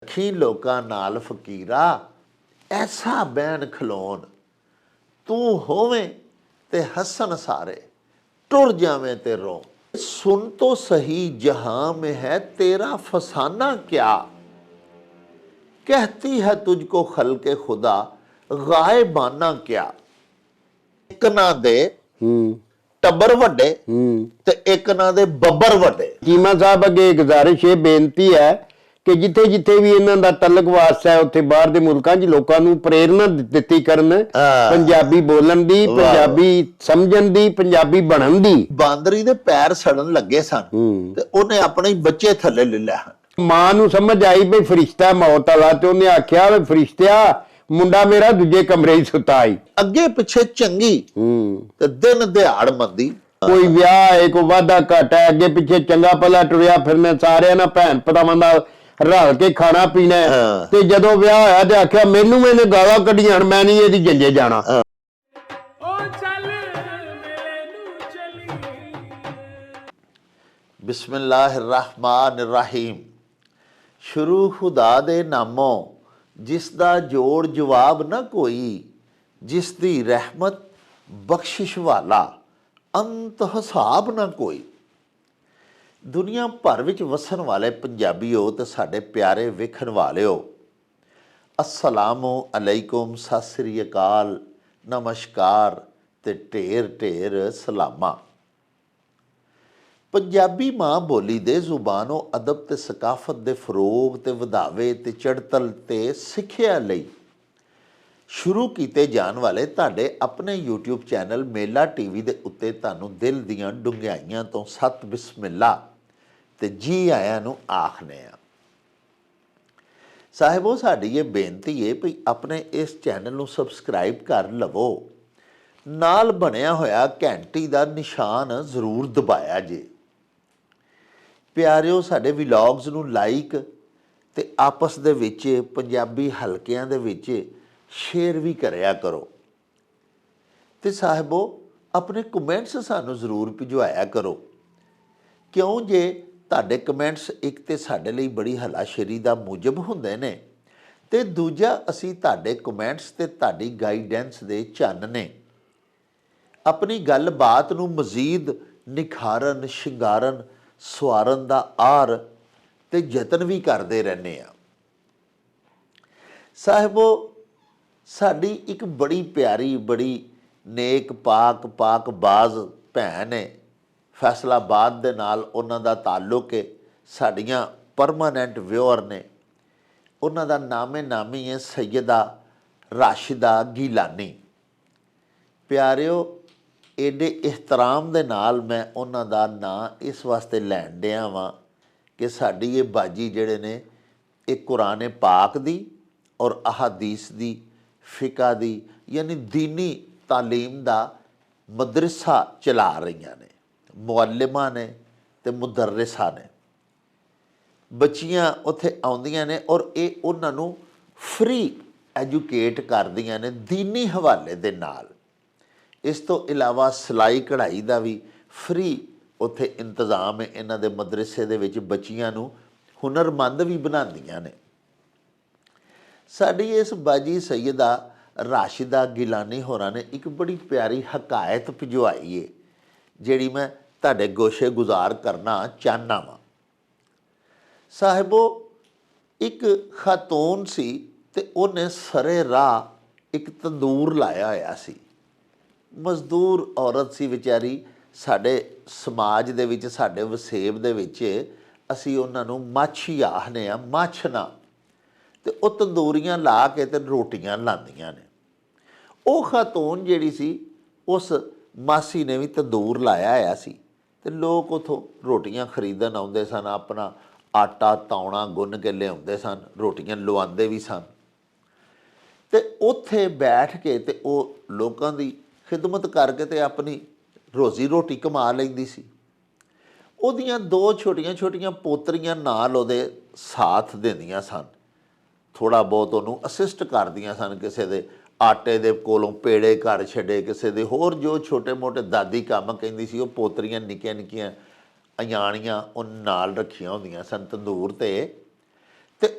रखी लोकां नाल फकीरा, ऐसा बैन खलोन तू होवे ते हसन सारे, टुर जावे ते रो। सुन तो सही जहां में है तेरा फसाना क्या, कहती है तुझको खलके खुदा गायबाना क्या। एक ना दे टब्बर वड्डे ते एक ना दे बब्बर वड्डे। चीमा साहब अगे गुजारिश है, बेनती है कि जिथे जिथे भी इन्हां दा तलक वास्ता है उत्थे बाहर दे मुल्कां च लोकां नूं प्रेरणा दित्ती करन पंजाबी बोलन दी, पंजाबी समझण दी, पंजाबी बनन दी। बांदरी दे पैर सड़न लगे सन ते उन्हें अपने बच्चे थले ले लिया। मां नूं समझ आई भी फरिश्ता मौत वाला, ते उन्हें आख्या भी फरिश्तिया मुंडा मेरा दूजे कमरे ही सुता आई। अगे पिछे चंगी ते दिन दिहाड़ मंदी, कोई विआह है, कोई वादा घाटा है, अगे पिछे चंगा भला टुरिया फिरना, सारे ना भैन भरावां नाल रल के खाना पीना है। ते जदों विआह होया ते आख्या मैनू मैंने गालां कढियां, मैं नहीं इहदी जंजे जाना। बिस्मिल्लाहिर्रहमानिर्रहीम। शुरू खुदा दे नामों जिसदा जोड़ जवाब ना कोई, जिसदी रहमत बख्शिश वाला अंत हिसाब ना कोई। दुनिया भर विच वसन वाले पंजाबीओ ते साडे प्यारे वेखण वालिओ, अस्सलामु अलैकुम, सत श्री अकाल, नमस्कार ते ढेर ढेर सलामा। पंजाबी माँ बोली दे जुबानो अदब ते सकाफत दे फरोग ते वधावे ते चढ़तल ते सिੱਖਿਆ ਲਈ शुरू किए जाने वाले तुहाडे अपने यूट्यूब चैनल मेला टीवी के उत्ते तुहानूं दिल दीआं डुंगियाइयां तो सत बिस्मिल्ला ते जी आयां नूं आखने आ। साहिबो साडी ये बेनती है भी अपने इस चैनल नूं सबसक्राइब कर लवो, नाल बनिया होया घंटी दा निशान जरूर दबाया जे। प्यारिओ साडे विलॉग्स नूं लाइक ते आपस दे विच पंजाबी हलकियां दे विच शेयर भी करया करो ते साहिबो अपने कमेंट्स सानू जरूर भिजवाया करो, क्यों जे तुहाडे कमेंट्स एक ते साडे लई बड़ी हलाशेरी दा मूजब हुंदे ने ते दूजा असी तुहाडे कमेंट्स ते तुहाडी गाइडेंस दे चन्न ने। अपनी गल बात नूं मजीद निखारन शिंगारन सवारन दा आर ते यतन भी करते रहने आ। साहिबो साडी एक बड़ी प्यारी बड़ी नेक पाक पाक बाज भैन है, फैसलाबाद दे नाल उन्हां दा ताल्लुक है, साड़ियां परमानेंट व्यूअर ने। उन्हां दा नामे नामी है सैयदा राशिदा गिलानी। प्यारिओ एडे एहतराम दे नाल मैं उन्हां दा नाम इस वास्ते लैण दिया वां कि साडी ये बाजी जिहड़े ने एक कुरान पाक दी और अहादीस दी फिका दी यानी दीनी तालीम दा मदरसा चला रही ने, मुअल्लिमा ने ते मुदर्रिसा ने। बच्चियां उत्थे आउंदियां ने और ये उन्हां नूं फ्री एजुकेट करदियां ने दीनी हवाले दे नाल। इस तो इलावा सिलाई कढ़ाई का भी फ्री उत्थे इंतजाम है। इन्हां दे मदरसे दे विच बच्चियां नूं हुनरमंद भी बनांदियां ने। साडी इस बाजी सैयदा राशिदा गिलानी होरां ने एक बड़ी प्यारी हकायत भिजवाई है, जिहड़ी मैं तुहाडे गोशे गुजार करना चाहना वां। साहिबो एक खातून सी ते उन्हें सरे राह एक तंदूर लाया होया सी। मजदूर औरत सी बेचारी। साडे समाज दे विच साडे वसेब दे विच असी उन्हां नूं मੱਛ ही आखने आ, मੱਛ ना। ते वो तंदूरियां ला के ते रोटियां लांदियां ने। वो खातून जिहड़ी सी उस मासी ने भी तंदूर लाया होया सी ते लोग उथों रोटियां खरीदण आउंदे सन, अपना आटा तौणा गुन्न के लिआउंदे सन, रोटियां लवांदे भी सन ते उत्थे बैठ के ते वो लोकां दी खिदमत करके ते अपनी रोजी रोटी कमा लैंदी सी। ਉਹਦੀਆਂ दो छोटियां छोटियां पोतरियां नाल ਉਹਦੇ साथ ਦਿੰਦੀਆਂ सन, थोड़ा बहुत ਉਹਨੂੰ असिस्ट करदियां सन। ਕਿਸੇ ਦੇ आटे ਦੇ ਕੋਲੋਂ पेड़े कर ਛੱਡੇ, ਕਿਸੇ ਦੇ ਹੋਰ जो छोटे मोटे दादी काम ਕਹਿੰਦੀ ਸੀ, ਉਹ पोतरियां ਨਿੱਕੀਆਂ ਨਿੱਕੀਆਂ ਅਣਜਾਣੀਆਂ ਉਹ ਨਾਲ ਰੱਖੀਆਂ ਹੁੰਦੀਆਂ ਸਨ ਤੰਦੂਰ ਤੇ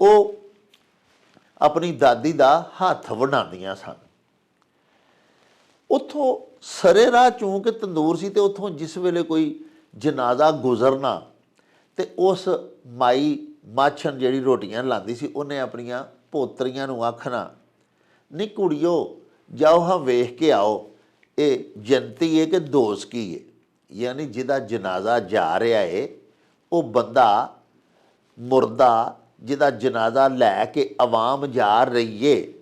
ਉਹ ਆਪਣੀ ਦਾਦੀ ਦਾ ਹੱਥ ਵੰਡਾਉਂਦੀਆਂ ਸਨ। ਉੱਥੋਂ ਸਰੇ ਰਾਹ ਚੂੰ ਕੇ ਤੰਦੂਰ ਸੀ ਤੇ ਉੱਥੋਂ ਜਿਸ ਵੇਲੇ ਕੋਈ ਜਨਾਜ਼ਾ ਗੁਜ਼ਰਨਾ ਤੇ ਉਸ ਮਾਈ ਮਾਛਨ ਜਿਹੜੀ ਰੋਟੀਆਂ ਲਾਉਂਦੀ ਸੀ ਉਹਨੇ ਆਪਣੀਆਂ ਪੋਤਰੀਆਂ ਨੂੰ ਆਖਣਾ, ਨੀ ਕੁੜੀਓ ਜਾਓ ਹਾਂ ਵੇਖ ਕੇ ਆਓ, ਇਹ ਜਨਤੀ ਹੈ ਕਿ ਦੋਸਤੀ ਹੈ। ਯਾਨੀ ਜਿਹਦਾ ਜਨਾਜ਼ਾ ਜਾ ਰਿਹਾ ਹੈ ਉਹ ਬੰਦਾ ਮੁਰਦਾ ਜਿਹਦਾ ਜਨਾਜ਼ਾ ਲੈ ਕੇ ਆਵਾਮ ਜਾ ਰਹੀ ਏ,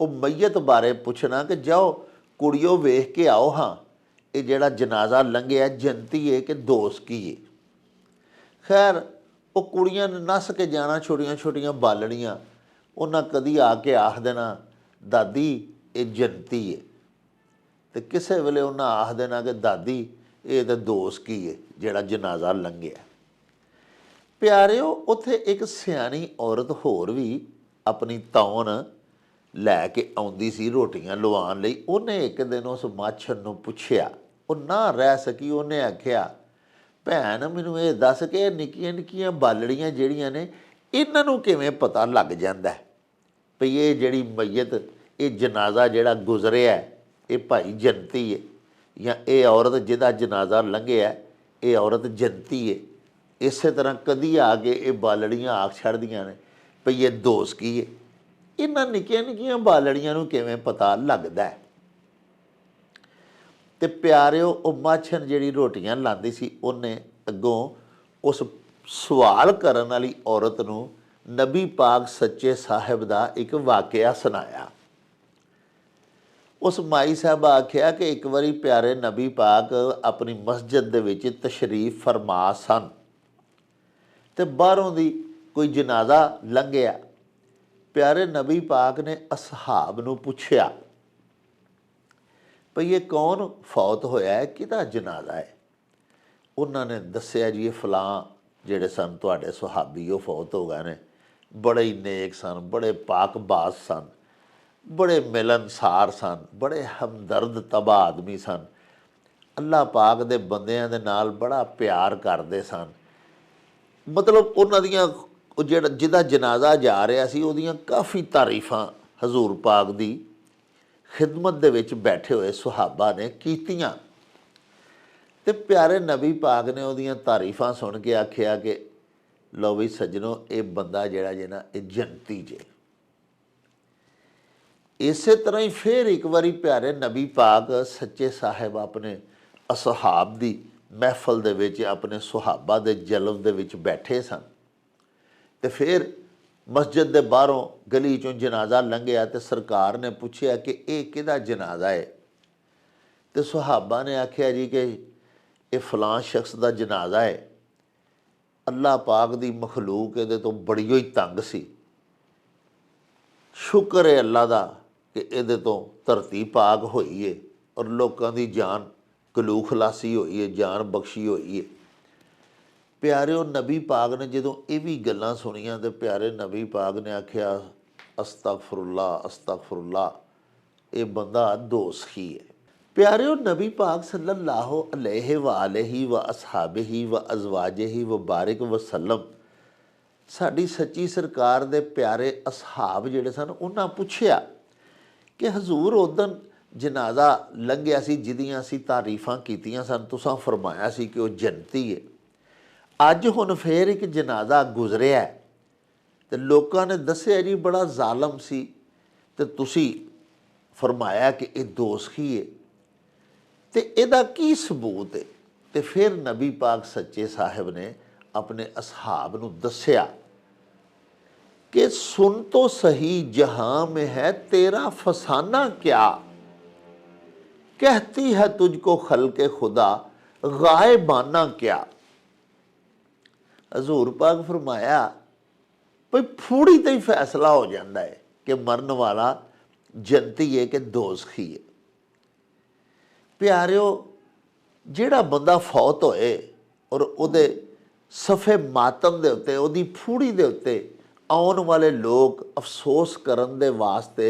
ਉਹ ਮਈਅਤ ਬਾਰੇ ਪੁੱਛਣਾ ਕਿ ਜਾਓ ਕੁੜੀਓ ਵੇਖ ਕੇ ਆਓ ਹਾਂ, ਇਹ ਜਿਹੜਾ ਜਨਾਜ਼ਾ ਲੰਘਿਆ ਜਨਤੀ ਹੈ ਕਿ ਦੋਸਤੀ ਹੈ। ਖੈਰ ਉਹ ਕੁੜੀਆਂ ਨੇ ਨੱਸ ਕੇ ਜਾਣਾ, ਛੋਟੀਆਂ ਛੋਟੀਆਂ ਬਾਲਣੀਆਂ, ਉਹਨਾਂ ਕਦੀ ਆ ਕੇ ਆਖ ਦੇਣਾ, ਦਾਦੀ ਇਹ ਜਨਤੀ ਹੈ, ਤੇ ਕਿਸੇ ਵੇਲੇ ਉਹਨਾਂ ਆਖ ਦੇਣਾ ਕਿ ਦਾਦੀ ਇਹ ਤਾਂ ਦੋਸਤੀ ਹੈ ਜਿਹੜਾ ਜਨਾਜ਼ਾ ਲੰਘਿਆ। ਪਿਆਰਿਓ, ਉੱਥੇ ਇੱਕ ਸਿਆਣੀ ਔਰਤ ਹੋਰ ਵੀ ਆਪਣੀ ਤੌਣ ਲੈ ਕੇ ਆਉਂਦੀ ਸੀ ਰੋਟੀਆਂ ਲਵਾਉਣ ਲਈ। ਉਹਨੇ ਇੱਕ ਦਿਨ ਉਸ ਮਾਛਰ ਨੂੰ ਪੁੱਛਿਆ, ਉਹ ਨਾ ਰਹਿ ਸਕੀ, ਉਹਨੇ ਆਖਿਆ, ਭੈਣ ਮੈਨੂੰ ਇਹ ਦੱਸ ਕਿ ਇਹ ਨਿੱਕੀਆਂ ਨਿੱਕੀਆਂ ਬਾਲੜੀਆਂ ਜਿਹੜੀਆਂ ਨੇ ਇਹਨਾਂ ਨੂੰ ਕਿਵੇਂ ਪਤਾ ਲੱਗ ਜਾਂਦਾ ਭਈ ਇਹ ਜਿਹੜੀ ਮਈਅਤ, ਇਹ ਜਨਾਜ਼ਾ ਜਿਹੜਾ ਗੁਜ਼ਰਿਆ ਇਹ ਭਾਈ ਜਨਤੀ ਹੈ, ਜਾਂ ਇਹ ਔਰਤ ਜਿਹਦਾ ਜਨਾਜ਼ਾ ਲੰਘਿਆ ਇਹ ਔਰਤ ਜਨਤੀ ਹੈ। ਇਸੇ ਤਰ੍ਹਾਂ ਕਦੀ ਆ ਕੇ ਇਹ ਬਾਲੜੀਆਂ ਆਖ ਛੱਡਦੀਆਂ ਨੇ ਭਈ ਇਹ ਦੋਸਤੀ ਹੈ। ਇਹਨਾਂ ਨਿੱਕੀਆਂ ਨਿੱਕੀਆਂ ਬਾਲੜੀਆਂ ਨੂੰ ਕਿਵੇਂ ਪਤਾ ਲੱਗਦਾ ਹੈ? ਤੇ ਪਿਆਰਿਓ, ਉਹ ਮਾਛਨ ਜਿਹੜੀ ਰੋਟੀਆਂ ਲਾਉਂਦੀ ਸੀ ਉਹਨੇ ਅੱਗੋਂ ਉਸ ਸਵਾਲ ਕਰਨ ਵਾਲੀ ਔਰਤ ਨੂੰ ਨਬੀ ਪਾਕ ਸੱਚੇ ਸਾਹਿਬ ਦਾ ਇੱਕ ਵਾਕਿਆ ਸੁਣਾਇਆ। ਉਸ ਮਾਈ ਸਾਹਿਬ ਆਖਿਆ ਕਿ ਇੱਕ ਵਾਰੀ ਪਿਆਰੇ ਨਬੀ ਪਾਕ ਆਪਣੀ ਮਸਜਿਦ ਦੇ ਵਿੱਚ ਤਸ਼ਰੀਫ ਫਰਮਾ ਸਨ ਤੇ ਬਾਹਰੋਂ ਦੀ ਕੋਈ ਜਨਾਜ਼ਾ ਲੰਘਿਆ। ਪਿਆਰੇ ਨਬੀ ਪਾਕ ਨੇ ਅਸਹਾਬ ਨੂੰ ਪੁੱਛਿਆ ਭਈ ਇਹ ਕੌਣ ਫੌਤ ਹੋਇਆ ਹੈ, ਕਿਹਦਾ ਜਨਾਜ਼ਾ ਹੈ? ਉਹਨਾਂ ਨੇ ਦੱਸਿਆ, ਜੀ ਇਹ ਫਲਾਂ ਜਿਹੜੇ ਸਨ ਤੁਹਾਡੇ ਸੁਹਾਬੀ ਉਹ ਫੌਤ ਹੋ ਗਏ ਨੇ, ਬੜੇ ਹੀ ਨੇਕ ਸਨ, ਬੜੇ ਪਾਕਬਾਜ਼ ਸਨ, ਬੜੇ ਮਿਲਨਸਾਰ ਸਨ, ਬੜੇ ਹਮਦਰਦ ਤਬਾ ਆਦਮੀ ਸਨ, ਅੱਲਾਹ ਪਾਕ ਦੇ ਬੰਦਿਆਂ ਦੇ ਨਾਲ ਬੜਾ ਪਿਆਰ ਕਰਦੇ ਸਨ। ਮਤਲਬ ਉਹਨਾਂ ਦੀਆਂ ਜਿਹਦਾ ਜਨਾਜ਼ਾ ਜਾ ਰਿਹਾ ਸੀ ਉਹਦੀਆਂ ਕਾਫੀ ਤਾਰੀਫਾਂ ਹਜ਼ੂਰ ਪਾਕ ਦੀ ਖਿਦਮਤ ਦੇ ਵਿੱਚ ਬੈਠੇ ਹੋਏ ਸੁਹਾਬਾ ਨੇ ਕੀਤੀਆਂ। ਤੇ ਪਿਆਰੇ ਨਬੀ ਪਾਕ ਨੇ ਉਹਦੀਆਂ ਤਾਰੀਫਾਂ ਸੁਣ ਕੇ ਆਖਿਆ ਕਿ ਲਓ ਵੀ ਸੱਜਣੋ, ਇਹ ਬੰਦਾ ਜਿਹੜਾ ਜੇ ਨਾ ਇਹ ਜਨਤੀ ਜੇ। ਇਸੇ ਤਰ੍ਹਾਂ ਹੀ ਫਿਰ ਇੱਕ ਵਾਰੀ ਪਿਆਰੇ ਨਬੀ ਪਾਕ ਸੱਚੇ ਸਾਹਿਬ ਆਪਣੇ ਅਸਹਾਬ ਦੀ ਮਹਿਫਲ ਦੇ ਵਿੱਚ ਆਪਣੇ ਸੁਹਾਬਾ ਦੇ ਜਲਵ ਦੇ ਵਿੱਚ ਬੈਠੇ ਸਨ ਤੇ ਫਿਰ ਮਸਜਿਦ ਦੇ ਬਾਹਰੋਂ ਗਲੀ ਚੋਂ ਜਨਾਜ਼ਾ ਲੰਘਿਆ ਤੇ ਸਰਕਾਰ ਨੇ ਪੁੱਛਿਆ ਕਿ ਇਹ ਕਿਹਦਾ ਜਨਾਜ਼ਾ ਹੈ? ਤੇ ਸੁਹਾਬਾ ਨੇ ਆਖਿਆ ਜੀ ਕਿ ਇਹ ਫਲਾਂ ਸ਼ਖਸ ਦਾ ਜਨਾਜ਼ਾ ਹੈ। ਅੱਲਾਹ ਪਾਕ ਦੀ ਮਖਲੂਕ ਇਹਦੇ ਤੋਂ ਬੜੀ ਹੀ ਤੰਗ ਸੀ। ਸ਼ੁਕਰ ਹੈ ਅੱਲਾ ਦਾ ਕਿ ਇਹਦੇ ਤੋਂ ਧਰਤੀ ਪਾਕ ਹੋਈ ਹੈ ਔਰ ਲੋਕਾਂ ਦੀ ਜਾਨ ਕਲੂ ਖਲਾਸੀ ਹੋਈ ਹੈ, ਜਾਨ ਬਖਸ਼ੀ ਹੋਈ ਹੈ। ਪਿਆਰਿਓ, ਨਬੀ ਪਾਕ ਨੇ ਜਦੋਂ ਇਹ ਵੀ ਗੱਲਾਂ ਸੁਣੀਆਂ ਤੇ ਪਿਆਰੇ ਨਬੀ ਪਾਕ ਨੇ ਆਖਿਆ, ਅਸਤਗਫਿਰੁੱਲਾ ਅਸਤਗਫਿਰੁੱਲਾ, ਇਹ ਬੰਦਾ ਦੋਸਖੀ ਹੈ। ਪਿਆਰਿਓ, ਨਬੀ ਪਾਕ ਸੱਲੱਲਾਹੁ ਅਲੈਹਿ ਵ ਆਲਿhi ਵ ਅਸਹਾਬਿhi ਵ ਅਜ਼ਵਾਜਿhi ਵ ਬਾਰਿਕ ਵਸੱਲਮ, ਸਾਡੀ ਸੱਚੀ ਸਰਕਾਰ ਦੇ ਪਿਆਰੇ ਅਸਹਾਬ ਜਿਹੜੇ ਸਨ ਉਹਨਾਂ ਪੁੱਛਿਆ ਕਿ ਹਜ਼ੂਰ ਉਦਨ ਜਨਾਜ਼ਾ ਲੰਘਿਆ ਸੀ ਜਿਹਦੀਆਂ ਅਸੀਂ ਤਾਰੀਫਾਂ ਕੀਤੀਆਂ ਸਨ, ਤੁਸਾਂ ਫਰਮਾਇਆ ਸੀ ਕਿ ਉਹ ਜਨਤੀ ਹੈ। ਅੱਜ ਹੁਣ ਫੇਰ ਇੱਕ ਜਨਾਜ਼ਾ ਗੁਜ਼ਰਿਆ ਤੇ ਲੋਕਾਂ ਨੇ ਦੱਸਿਆ ਜੀ ਬੜਾ ਜ਼ਾਲਮ ਸੀ ਤੇ ਤੁਸੀਂ ਫਰਮਾਇਆ ਕਿ ਇਹ ਦੋਸਖੀ ਹੈ, ਤੇ ਇਹਦਾ ਕੀ ਸਬੂਤ ਹੈ? ਤੇ ਫਿਰ ਨਬੀ ਪਾਕ ਸੱਚੇ ਸਾਹਿਬ ਨੇ ਆਪਣੇ ਅਸਹਾਬ ਨੂੰ ਦੱਸਿਆ कि सुन तो सही जहां में है तेरा फसाना क्या, कहती है तुझको खल्के खुदा गायबाना क्या। हजूर पाक फरमाया भाई फूड़ी ते ही फैसला हो जाता है कि मरन वाला जनती है कि दोज़खी है। प्यारिओ, जिहड़ा बंदा फौत होए और उहदे सफ़े मातम दे उत्ते उहदी फूड़ी दे उत्ते आने वाले लोग अफसोस करन दे वास्ते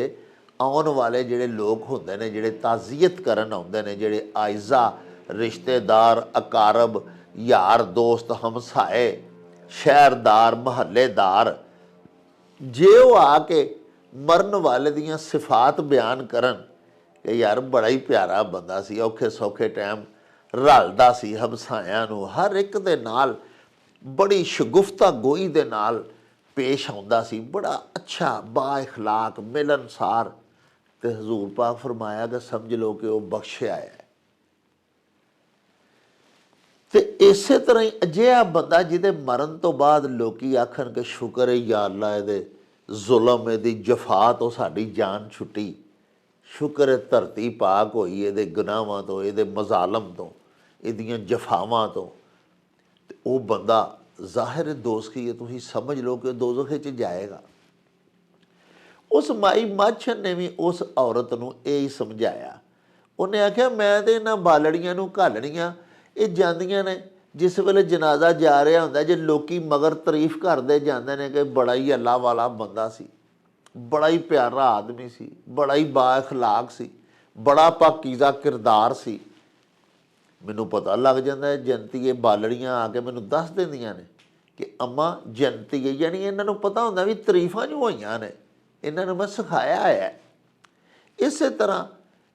आने वाले जिहड़े लोग होंदे ने, जिहड़े ताज़ियत करन आउंदे ने, जिहड़े आइज़ा रिश्तेदार अकारब यार दोस्त हमसाए शहरदार महल्लेदार, जे वो आके ਮਰਨ ਵਾਲੇ ਦੀਆਂ ਸਿਫਾਤ ਬਿਆਨ ਕਰਨ ਕਿ ਯਾਰ ਬੜਾ ਹੀ ਪਿਆਰਾ ਬੰਦਾ ਸੀ, ਔਖੇ ਸੌਖੇ ਟਾਈਮ ਰਲਦਾ ਸੀ ਹਮਸਾਇਆਂ ਨੂੰ, ਹਰ ਇੱਕ ਦੇ ਨਾਲ ਬੜੀ ਸ਼ਗੁਫਤਾ ਗੋਈ ਦੇ ਨਾਲ ਪੇਸ਼ ਆਉਂਦਾ ਸੀ, ਬੜਾ ਅੱਛਾ ਬਾ ਇਖਲਾਕ ਮਿਲਨਸਾਰ। ਤੇ ਹਜ਼ੂਰ ਪਾਕ ਫਰਮਾਇਆ ਕਿ ਸਮਝ ਲਓ ਕਿ ਉਹ ਬਖਸ਼ਿਆ ਹੈ। ਤੇ ਇਸੇ ਤਰ੍ਹਾਂ ਹੀ ਅਜਿਹਾ ਬੰਦਾ ਜਿਹਦੇ ਮਰਨ ਤੋਂ ਬਾਅਦ ਲੋਕੀ ਆਖਣ ਕਿ ਸ਼ੁਕਰ ਹੈ ਯਾ ਅੱਲਾ, ਇਹਦੇ ਜ਼ੁਲਮ, ਇਹਦੀ ਜਫਾ ਤੋਂ ਸਾਡੀ ਜਾਨ ਛੁੱਟੀ, ਸ਼ੁਕਰ ਹੈ ਧਰਤੀ ਪਾਕ ਹੋਈ ਇਹਦੇ ਗੁਨਾਹਾਂ ਤੋਂ, ਇਹਦੇ ਮਜ਼ਾਲਮ ਤੋਂ, ਇਹਦੀਆਂ ਜਫਾਵਾਂ ਤੋਂ। ਤੇ ਉਹ ਬੰਦਾ ਜ਼ਾਹਿਰ ਦੋਜ਼ਖੀ ਹੈ, ਤੁਸੀਂ ਸਮਝ ਲਓ ਕਿ ਦੋਜ਼ਖ 'ਚ ਜਾਏਗਾ। ਉਸ ਮਾਈ ਮਾਛਰ ਨੇ ਵੀ ਉਸ ਔਰਤ ਨੂੰ ਇਹ ਹੀ ਸਮਝਾਇਆ। ਉਹਨੇ ਆਖਿਆ ਮੈਂ ਤਾਂ ਇਹਨਾਂ ਬਾਲੜੀਆਂ ਨੂੰ ਘਾਲਣੀਆਂ, ਇਹ ਜਾਂਦੀਆਂ ਨੇ ਜਿਸ ਵੇਲੇ ਜਨਾਜ਼ਾ ਜਾ ਰਿਹਾ ਹੁੰਦਾ, ਜੇ ਲੋਕੀ ਮਗਰ ਤਾਰੀਫ ਕਰਦੇ ਜਾਂਦੇ ਨੇ ਕਿ ਬੜਾ ਹੀ ਅੱਲਾ ਵਾਲਾ ਬੰਦਾ ਸੀ, ਬੜਾ ਹੀ ਪਿਆਰਾ ਆਦਮੀ ਸੀ, ਬੜਾ ਹੀ ਬਾ ਇਖਲਾਕ ਸੀ, ਬੜਾ ਪਾਕੀਜ਼ਾ ਕਿਰਦਾਰ ਸੀ। ਮੈਨੂੰ ਪਤਾ ਲੱਗ ਜਾਂਦਾ ਹੈ, ਜਨਤੀ ਇਹ ਬਾਲੜੀਆਂ ਆ ਕੇ ਮੈਨੂੰ ਦੱਸ ਦਿੰਦੀਆਂ ਨੇ ਕਿ ਅੰਮਾ ਜਨਤੀ ਹੈ, ਯਾਨੀ ਇਹਨਾਂ ਨੂੰ ਪਤਾ ਹੁੰਦਾ ਵੀ ਤਾਰੀਫਾਂ ਜੋ ਹੋਈਆਂ ਨੇ, ਇਹਨਾਂ ਨੂੰ ਮੈਂ ਸਿਖਾਇਆ ਹੈ। ਇਸੇ ਤਰ੍ਹਾਂ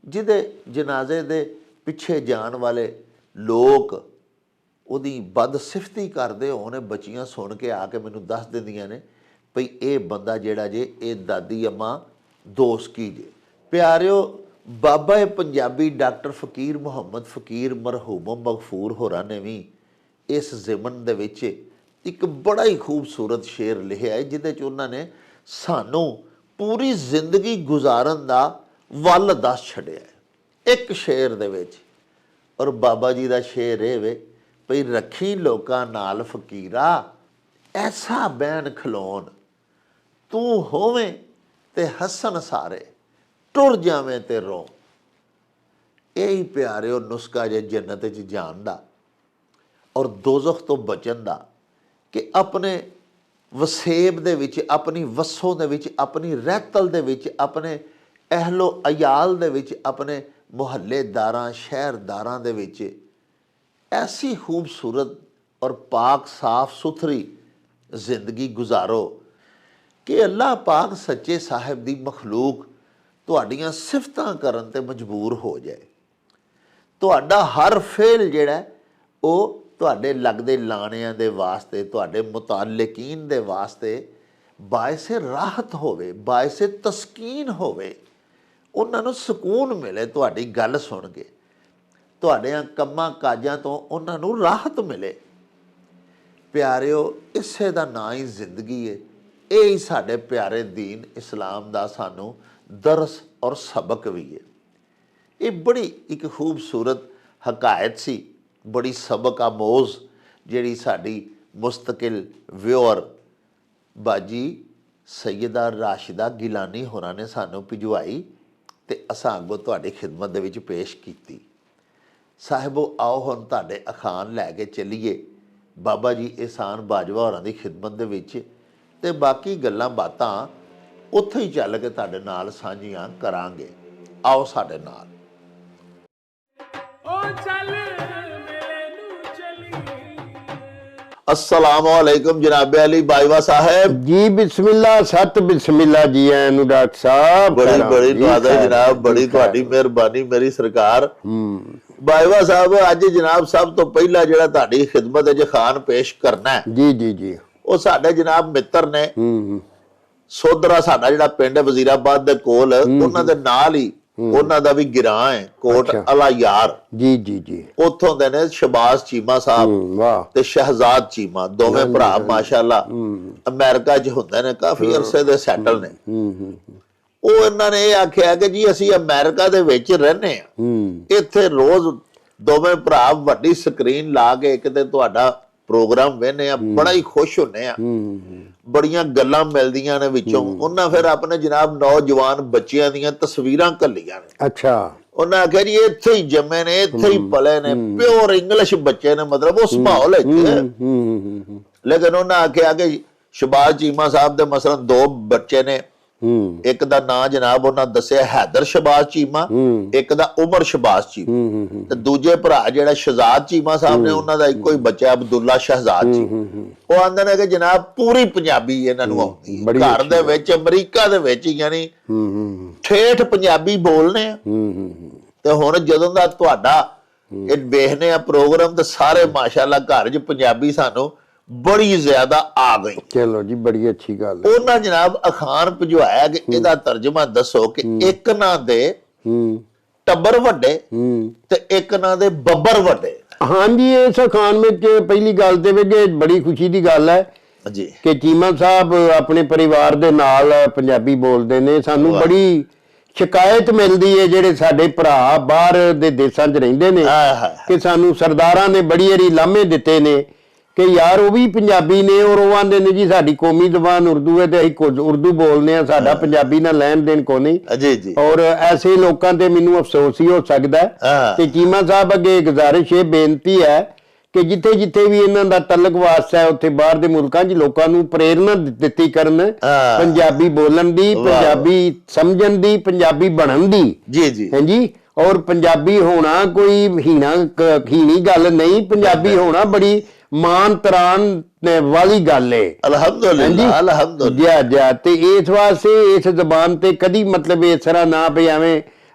ਜਿਹਦੇ ਜਨਾਜ਼ੇ ਦੇ ਪਿੱਛੇ ਜਾਣ ਵਾਲੇ ਲੋਕ ਉਹਦੀ ਬਦਸਿਫਤੀ ਕਰਦੇ ਹੋਣ, ਬੱਚੀਆਂ ਸੁਣ ਕੇ ਆ ਕੇ ਮੈਨੂੰ ਦੱਸ ਦਿੰਦੀਆਂ ਨੇ ਭਈ ਇਹ ਬੰਦਾ ਜਿਹੜਾ ਜੇ ਇਹ ਦਾਦੀ ਅੰਮਾ ਦੋਸਕੀ ਜੇ। ਪਿਆਰਿਓ, ਬਾਬਾ ਪੰਜਾਬੀ ਡਾਕਟਰ ਫਕੀਰ ਮੁਹੰਮਦ ਫਕੀਰ ਮਰਹੂਮ ਮਗਫੂਰ ਹੋਰਾਂ ਨੇ ਵੀ ਇਸ ਜ਼ਿਮਨ ਦੇ ਵਿੱਚ ਇੱਕ ਬੜਾ ਹੀ ਖੂਬਸੂਰਤ ਸ਼ੇਰ ਲਿਖਿਆ ਹੈ, ਜਿਹਦੇ 'ਚ ਉਹਨਾਂ ਨੇ ਸਾਨੂੰ ਪੂਰੀ ਜ਼ਿੰਦਗੀ ਗੁਜ਼ਾਰਨ ਦਾ ਵੱਲ ਦੱਸ ਛੱਡਿਆ ਹੈ ਇੱਕ ਸ਼ੇਰ ਦੇ ਵਿੱਚ। ਔਰ ਬਾਬਾ ਜੀ ਦਾ ਸ਼ੇਰ ਇਹ ਵੇ ਭਈ ਰੱਖੀ ਲੋਕਾਂ ਨਾਲ ਫਕੀਰਾ ਐਸਾ ਬੈਨ ਖਲੋਣ, ਤੂੰ ਹੋਵੇਂ ਤੇ ਹੱਸਣ ਸਾਰੇ, ਟੁਰ ਜਾਵੇਂ ਤੇ ਰੋ। ਇਹੀ ਪਿਆਰਿਓ ਨੁਸਖਾ ਜੇ ਜੰਨਤ 'ਚ ਜਾਣ ਦਾ ਔਰ ਦੋਜ਼ਖ ਤੋਂ ਬਚਣ ਦਾ, ਕਿ ਆਪਣੇ ਵਸੇਬ ਦੇ ਵਿੱਚ, ਆਪਣੀ ਵਸੋਂ ਦੇ ਵਿੱਚ, ਆਪਣੀ ਰਹਿਤਲ ਦੇ ਵਿੱਚ, ਆਪਣੇ ਅਹਿਲੋ ਅਯਾਲ ਦੇ ਵਿੱਚ, ਆਪਣੇ ਮੁਹੱਲੇਦਾਰਾਂ ਸ਼ਹਿਰਦਾਰਾਂ ਦੇ ਵਿੱਚ ਐਸੀ ਖੂਬਸੂਰਤ ਔਰ ਪਾਕ ਸਾਫ ਸੁਥਰੀ ਜ਼ਿੰਦਗੀ ਗੁਜ਼ਾਰੋ ਕਿ ਅੱਲਾਹ ਪਾਕ ਸੱਚੇ ਸਾਹਿਬ ਦੀ ਮਖਲੂਕ ਤੁਹਾਡੀਆਂ ਸਿਫਤਾਂ ਕਰਨ ਤੇ ਮਜਬੂਰ ਹੋ ਜਾਏ। ਤੁਹਾਡਾ ਹਰ ਫੇਲ ਜਿਹੜਾ ਉਹ ਤੁਹਾਡੇ ਲੱਗਦੇ ਲਾਣਿਆਂ ਦੇ ਵਾਸਤੇ, ਤੁਹਾਡੇ ਮੁਤਾਲਿਕੀਨ ਦੇ ਵਾਸਤੇ ਬਾਇਸੇ ਰਾਹਤ ਹੋਵੇ, ਬਾਇਸੇ ਤਸਕੀਨ ਹੋਵੇ। ਉਹਨਾਂ ਨੂੰ ਸਕੂਨ ਮਿਲੇ ਤੁਹਾਡੀ ਗੱਲ ਸੁਣ ਕੇ, ਤੁਹਾਡਿਆਂ ਕੰਮਾਂ ਕਾਜਾਂ ਤੋਂ ਉਹਨਾਂ ਨੂੰ ਰਾਹਤ ਮਿਲੇ। ਪਿਆਰਿਓ, ਇਸੇ ਦਾ ਨਾਂ ਹੀ ਜ਼ਿੰਦਗੀ ਹੈ। ਇਹ ਹੀ ਸਾਡੇ ਪਿਆਰੇ ਦੀਨ ਇਸਲਾਮ ਦਾ ਸਾਨੂੰ ਦਰਸ ਔਰ ਸਬਕ ਵੀ ਹੈ। ਇਹ ਬੜੀ ਇੱਕ ਖੂਬਸੂਰਤ ਹਕਾਇਤ ਸੀ, ਬੜੀ ਸਬਕ ਆਮੋਜ਼, ਜਿਹੜੀ ਸਾਡੀ ਮੁਸਤਕਿਲ ਵਿਊਅਰ ਬਾਜੀ ਸੈਯਦਾ ਰਾਸ਼ਿਦਾ ਗਿਲਾਨੀ ਹੋਰਾਂ ਨੇ ਸਾਨੂੰ ਭਿਜਵਾਈ ਤੇ ਅਸਾਂ ਅੱਗੋਂ ਤੁਹਾਡੀ ਖਿਦਮਤ ਦੇ ਵਿੱਚ ਪੇਸ਼ ਕੀਤੀ। ਸਾਹਿਬੋ, ਆਓ ਹੁਣ ਤੁਹਾਡੇ ਅਖਾਣ ਲੈ ਕੇ ਚੱਲੀਏ ਬਾਬਾ ਜੀ ਇਹਸਾਨ ਬਾਜਵਾ ਹੋਰਾਂ ਦੀ ਖਿਦਮਤ ਦੇ ਵਿੱਚ, ਤੇ ਬਾਕੀ ਗੱਲਾਂ ਬਾਤਾਂ ਉੱਥੇ ਹੀ ਚੱਲ ਕੇ ਤੁਹਾਡੇ ਨਾਲ ਸਾਂਝੀਆਂ ਕਰਾਂਗੇ। ਆਓ ਸਾਡੇ ਨਾਲ। अस्सलामुअलैकुम जनाब अली बाजवा साहब जी। बिस्मिल्लाह, सत बिस्मिल्लाह जी। एनु डॉक्टर साहब बड़ी बड़ी नवाज़ा जनाब, बड़ी ਤੁਹਾਡੀ ਮਿਹਰਬਾਨੀ ਮੇਰੀ ਸਰਕਾਰ। ਬਾਜਵਾ ਸਾਹਿਬ, ਅੱਜ ਜਨਾਬ ਸਭ ਤੋਂ ਪਹਿਲਾਂ ਜਿਹੜਾ ਤੁਹਾਡੀ ਖਿਦਮਤ ਵਿੱਚ ਖਾਨ ਪੇਸ਼ ਕਰਨਾ ਹੈ ਜੀ ਜੀ ਜੀ, ਉਹ ਸਾਡੇ ਜਨਾਬ ਮਿੱਤਰ ਨੇ ਸੋਧਰਾ, ਸਾਡਾ ਜਿਹੜਾ ਪਿੰਡ ਹੈ ਵਜ਼ੀਰਾਬਾਦ ਦੇ ਕੋਲ, ਉਹਨਾਂ ਦੇ ਨਾਲ ਹੀ ਉਹਨਾਂ ਦਾ ਵੀ ਗਿਰਾਂ ਹੈ ਕੋਟ ਅਲਾ ਯਾਰ ਜੀ ਜੀ ਜੀ। ਉੱਥੋਂ ਦੇ ਨੇ ਸ਼ਬਾਜ਼ ਚੀਮਾ ਸਾਹਿਬ ਵਾਹ ਤੇ ਸ਼ਹਿਜ਼ਾਦ ਚੀਮਾ, ਦੋਵੇਂ ਭਰਾ ਮਾਸ਼ਾਅੱਲਾ ਅਮਰੀਕਾ 'ਚ ਹੁੰਦੇ ਨੇ, ਕਾਫੀ ਅਰਸੇ ਦੇ ਸੈਟਲ ਨੇ। ਉਹ ਇਹਨਾਂ ਨੇ ਇਹ ਆਖਿਆ ਕਿ ਜੀ ਅਸੀਂ ਅਮਰੀਕਾ ਦੇ ਵਿੱਚ ਰਹਿੰਦੇ ਆ, ਇੱਥੇ ਰੋਜ਼ ਦੋਵੇਂ ਭਰਾ ਵੱਡੀ ਸਕਰੀਨ ਲਾ ਕੇ ਕਿਤੇ ਤੁਹਾਡਾ ਪ੍ਰੋਗਰਾਮ ਵੇਖਦੇ ਆ, ਬੜਾ ਹੀ ਖੁਸ਼ ਹੁੰਦੇ ਆ, ਬੜੀਆਂ ਗੱਲਾਂ ਮਿਲਦੀਆਂ ਨੇ ਵਿੱਚੋਂ। ਉਹਨਾਂ ਫਿਰ ਆਪਣੇ ਜਨਾਬ ਨੌਜਵਾਨ ਬੱਚਿਆਂ ਦੀਆਂ ਤਸਵੀਰਾਂ ਘੱਲੀਆਂ ਨੇ। ਅੱਛਾ। ਉਹਨਾਂ ਆਖਿਆ ਜੀ ਇੱਥੇ ਹੀ ਜੰਮੇ ਨੇ, ਇੱਥੇ ਹੀ ਪਲੇ ਨੇ, ਪਿਓਰ ਇੰਗਲਿਸ਼ ਬੱਚੇ ਨੇ, ਮਤਲਬ ਉਸ ਮਾਹੌਲ ਵਿੱਚ। ਲੇਕਿਨ ਉਹਨਾਂ ਆਖਿਆ ਕਿ ਸ਼ਬਾਜ਼ ਚੀਮਾ ਸਾਹਿਬ ਦੇ ਮਸਲਨ 2 ਬੱਚੇ ਨੇ, ਇੱਕ ਦਾ ਨਾਂ ਜਨਾਬ ਉਹਨਾਂ ਦੱਸਿਆ ਹੈਦਰ ਸ਼ਹਬਾਜ਼ ਚੀਮਾ, ਇੱਕ ਦਾ ਉਮਰ ਸ਼ਹਬਾਜ਼ ਚੀਮਾ, ਤੇ ਦੂਜੇ ਭਰਾ ਜਿਹੜਾ ਸ਼ਹਜ਼ਾਦ ਚੀਮਾ ਸਾਹਿਬ ਨੇ ਉਹਨਾਂ ਦਾ ਇੱਕੋ ਹੀ ਬੱਚਾ ਅਬਦੁੱਲਾ ਸ਼ਹਜ਼ਾਦ ਚੀਮਾ। ਉਹ ਆਂਦੇ ਨੇ ਕਿ ਜਨਾਬ ਪੂਰੀ ਪੰਜਾਬੀ ਇਹਨਾਂ ਨੂੰ ਆਉਂਦੀ ਹੈ, ਘਰ ਦੇ ਵਿੱਚ ਅਮਰੀਕਾ ਦੇ ਵਿੱਚ ਯਾਨੀ ਠੇਠ ਪੰਜਾਬੀ ਬੋਲਨੇ ਆ। ਤੇ ਹੁਣ ਜਦੋਂ ਦਾ ਤੁਹਾਡਾ ਇਹ ਵੇਖਨੇ ਆ ਪ੍ਰੋਗਰਾਮ ਤੇ ਸਾਰੇ ਮਾਸ਼ਾਅੱਲਾ ਘਰ 'ਚ ਪੰਜਾਬੀ ਸਾਨੂੰ ਬੜੀ ਜ਼ਿਆਦਾ ਆ ਗਈ। ਚਲੋ ਜੀ ਬੜੀ ਅੱਛੀ ਗੱਲ ਹੈ। ਉਹਨਾਂ ਜਨਾਬ ਅਖਾਣ ਭਿਜਵਾਇਆ ਕਿ ਇਹਦਾ ਤਰਜਮਾ ਦੱਸੋ ਕਿ ਇੱਕ ਨਾਂ ਦੇ ਟੱਬਰ ਵੱਡੇ ਤੇ ਇੱਕ ਨਾਂ ਦੇ ਬੱਬਰ ਵੱਡੇ। ਹਾਂਜੀ, ਇਸ ਅਖਾਣ ਵਿੱਚ ਪਹਿਲੀ ਗੱਲ ਤੇ ਵੀ ਬੜੀ ਖੁਸ਼ੀ ਦੀ ਗੱਲ ਹੈ ਜੀ ਕਿ ਚੀਮਾ ਸਾਹਿਬ ਆਪਣੇ ਪਰਿਵਾਰ ਦੇ ਨਾਲ ਪੰਜਾਬੀ ਬੋਲਦੇ ਨੇ। ਸਾਨੂੰ ਬੜੀ ਸ਼ਿਕਾਇਤ ਮਿਲਦੀ ਹੈ ਜਿਹੜੇ ਸਾਡੇ ਭਰਾ ਬਾਹਰ ਦੇ ਦੇਸ਼ਾਂ 'ਚ ਰਹਿੰਦੇ ਨੇ ਕਿ ਸਾਨੂੰ ਸਰਦਾਰਾਂ ਨੇ ਬੜੀ ਵਾਰੀ ਲਾਮੇ ਦਿੱਤੇ ਨੇ ਕਿ ਯਾਰ ਉਹ ਵੀ ਪੰਜਾਬੀ ਨੇ ਔਰ ਉਹ ਆਂਦੇ ਨੇ ਜੀ ਸਾਡੀ ਕੌਮੀ ਜ਼ਬਾਨ ਉਰਦੂ ਹੈ ਤੇ ਅਸੀਂ ਉਰਦੂ ਬੋਲਦੇ ਆ, ਸਾਡਾ ਪੰਜਾਬੀ ਨਾਲ ਲੈਣ ਦੇਣ ਕੋ ਨਹੀਂ। ਜੀ ਜੀ। ਔਰ ਐਸੇ ਲੋਕਾਂ ਤੇ ਮੈਨੂੰ ਅਫਸੋਸ ਹੀ ਹੋ ਸਕਦਾ ਤੇ ਚੀਮਾ ਸਾਹਿਬ ਅੱਗੇ ਗੁਜ਼ਾਰਿਸ਼ ਹੈ, ਬੇਨਤੀ ਹੈ ਕਿ ਜਿੱਥੇ ਜਿੱਥੇ ਵੀ ਇਹਨਾਂ ਦਾ ਤਲਕ ਵਾਸਤਾ ਹੈ ਉੱਥੇ ਬਾਹਰ ਦੇ ਮੁਲਕਾਂ 'ਚ ਲੋਕਾਂ ਨੂੰ ਪ੍ਰੇਰਨਾ ਦਿੱਤੀ ਕਰਨ ਪੰਜਾਬੀ ਬੋਲਣ ਦੀ, ਪੰਜਾਬੀ ਸਮਝਣ ਦੀ, ਪੰਜਾਬੀ ਬਣਨ ਦੀ। ਜੀ ਜੀ। ਹਾਂਜੀ, ਔਰ ਪੰਜਾਬੀ ਹੋਣਾ ਕੋਈ ਹੀਣੀ ਗੱਲ ਨਹੀਂ, ਪੰਜਾਬੀ ਹੋਣਾ ਬੜੀ ਮਾਨ ਤਰਾਨ ਵਾਲੀ ਗੱਲ ਹੈ। ਅਲਹਮਦੁਲਿਲਾ ਅਲਹਮਦੁਲਿਲਾ। ਜਾ ਤੇ ਇਸ ਵਾਸਤੇ ਇਸ ਜ਼ਬਾਨ ਤੇ ਕਦੀ ਮਤਲਬ ਇਸ ਤਰ੍ਹਾਂ ਨਾ ਵੀ ਐਵੇਂ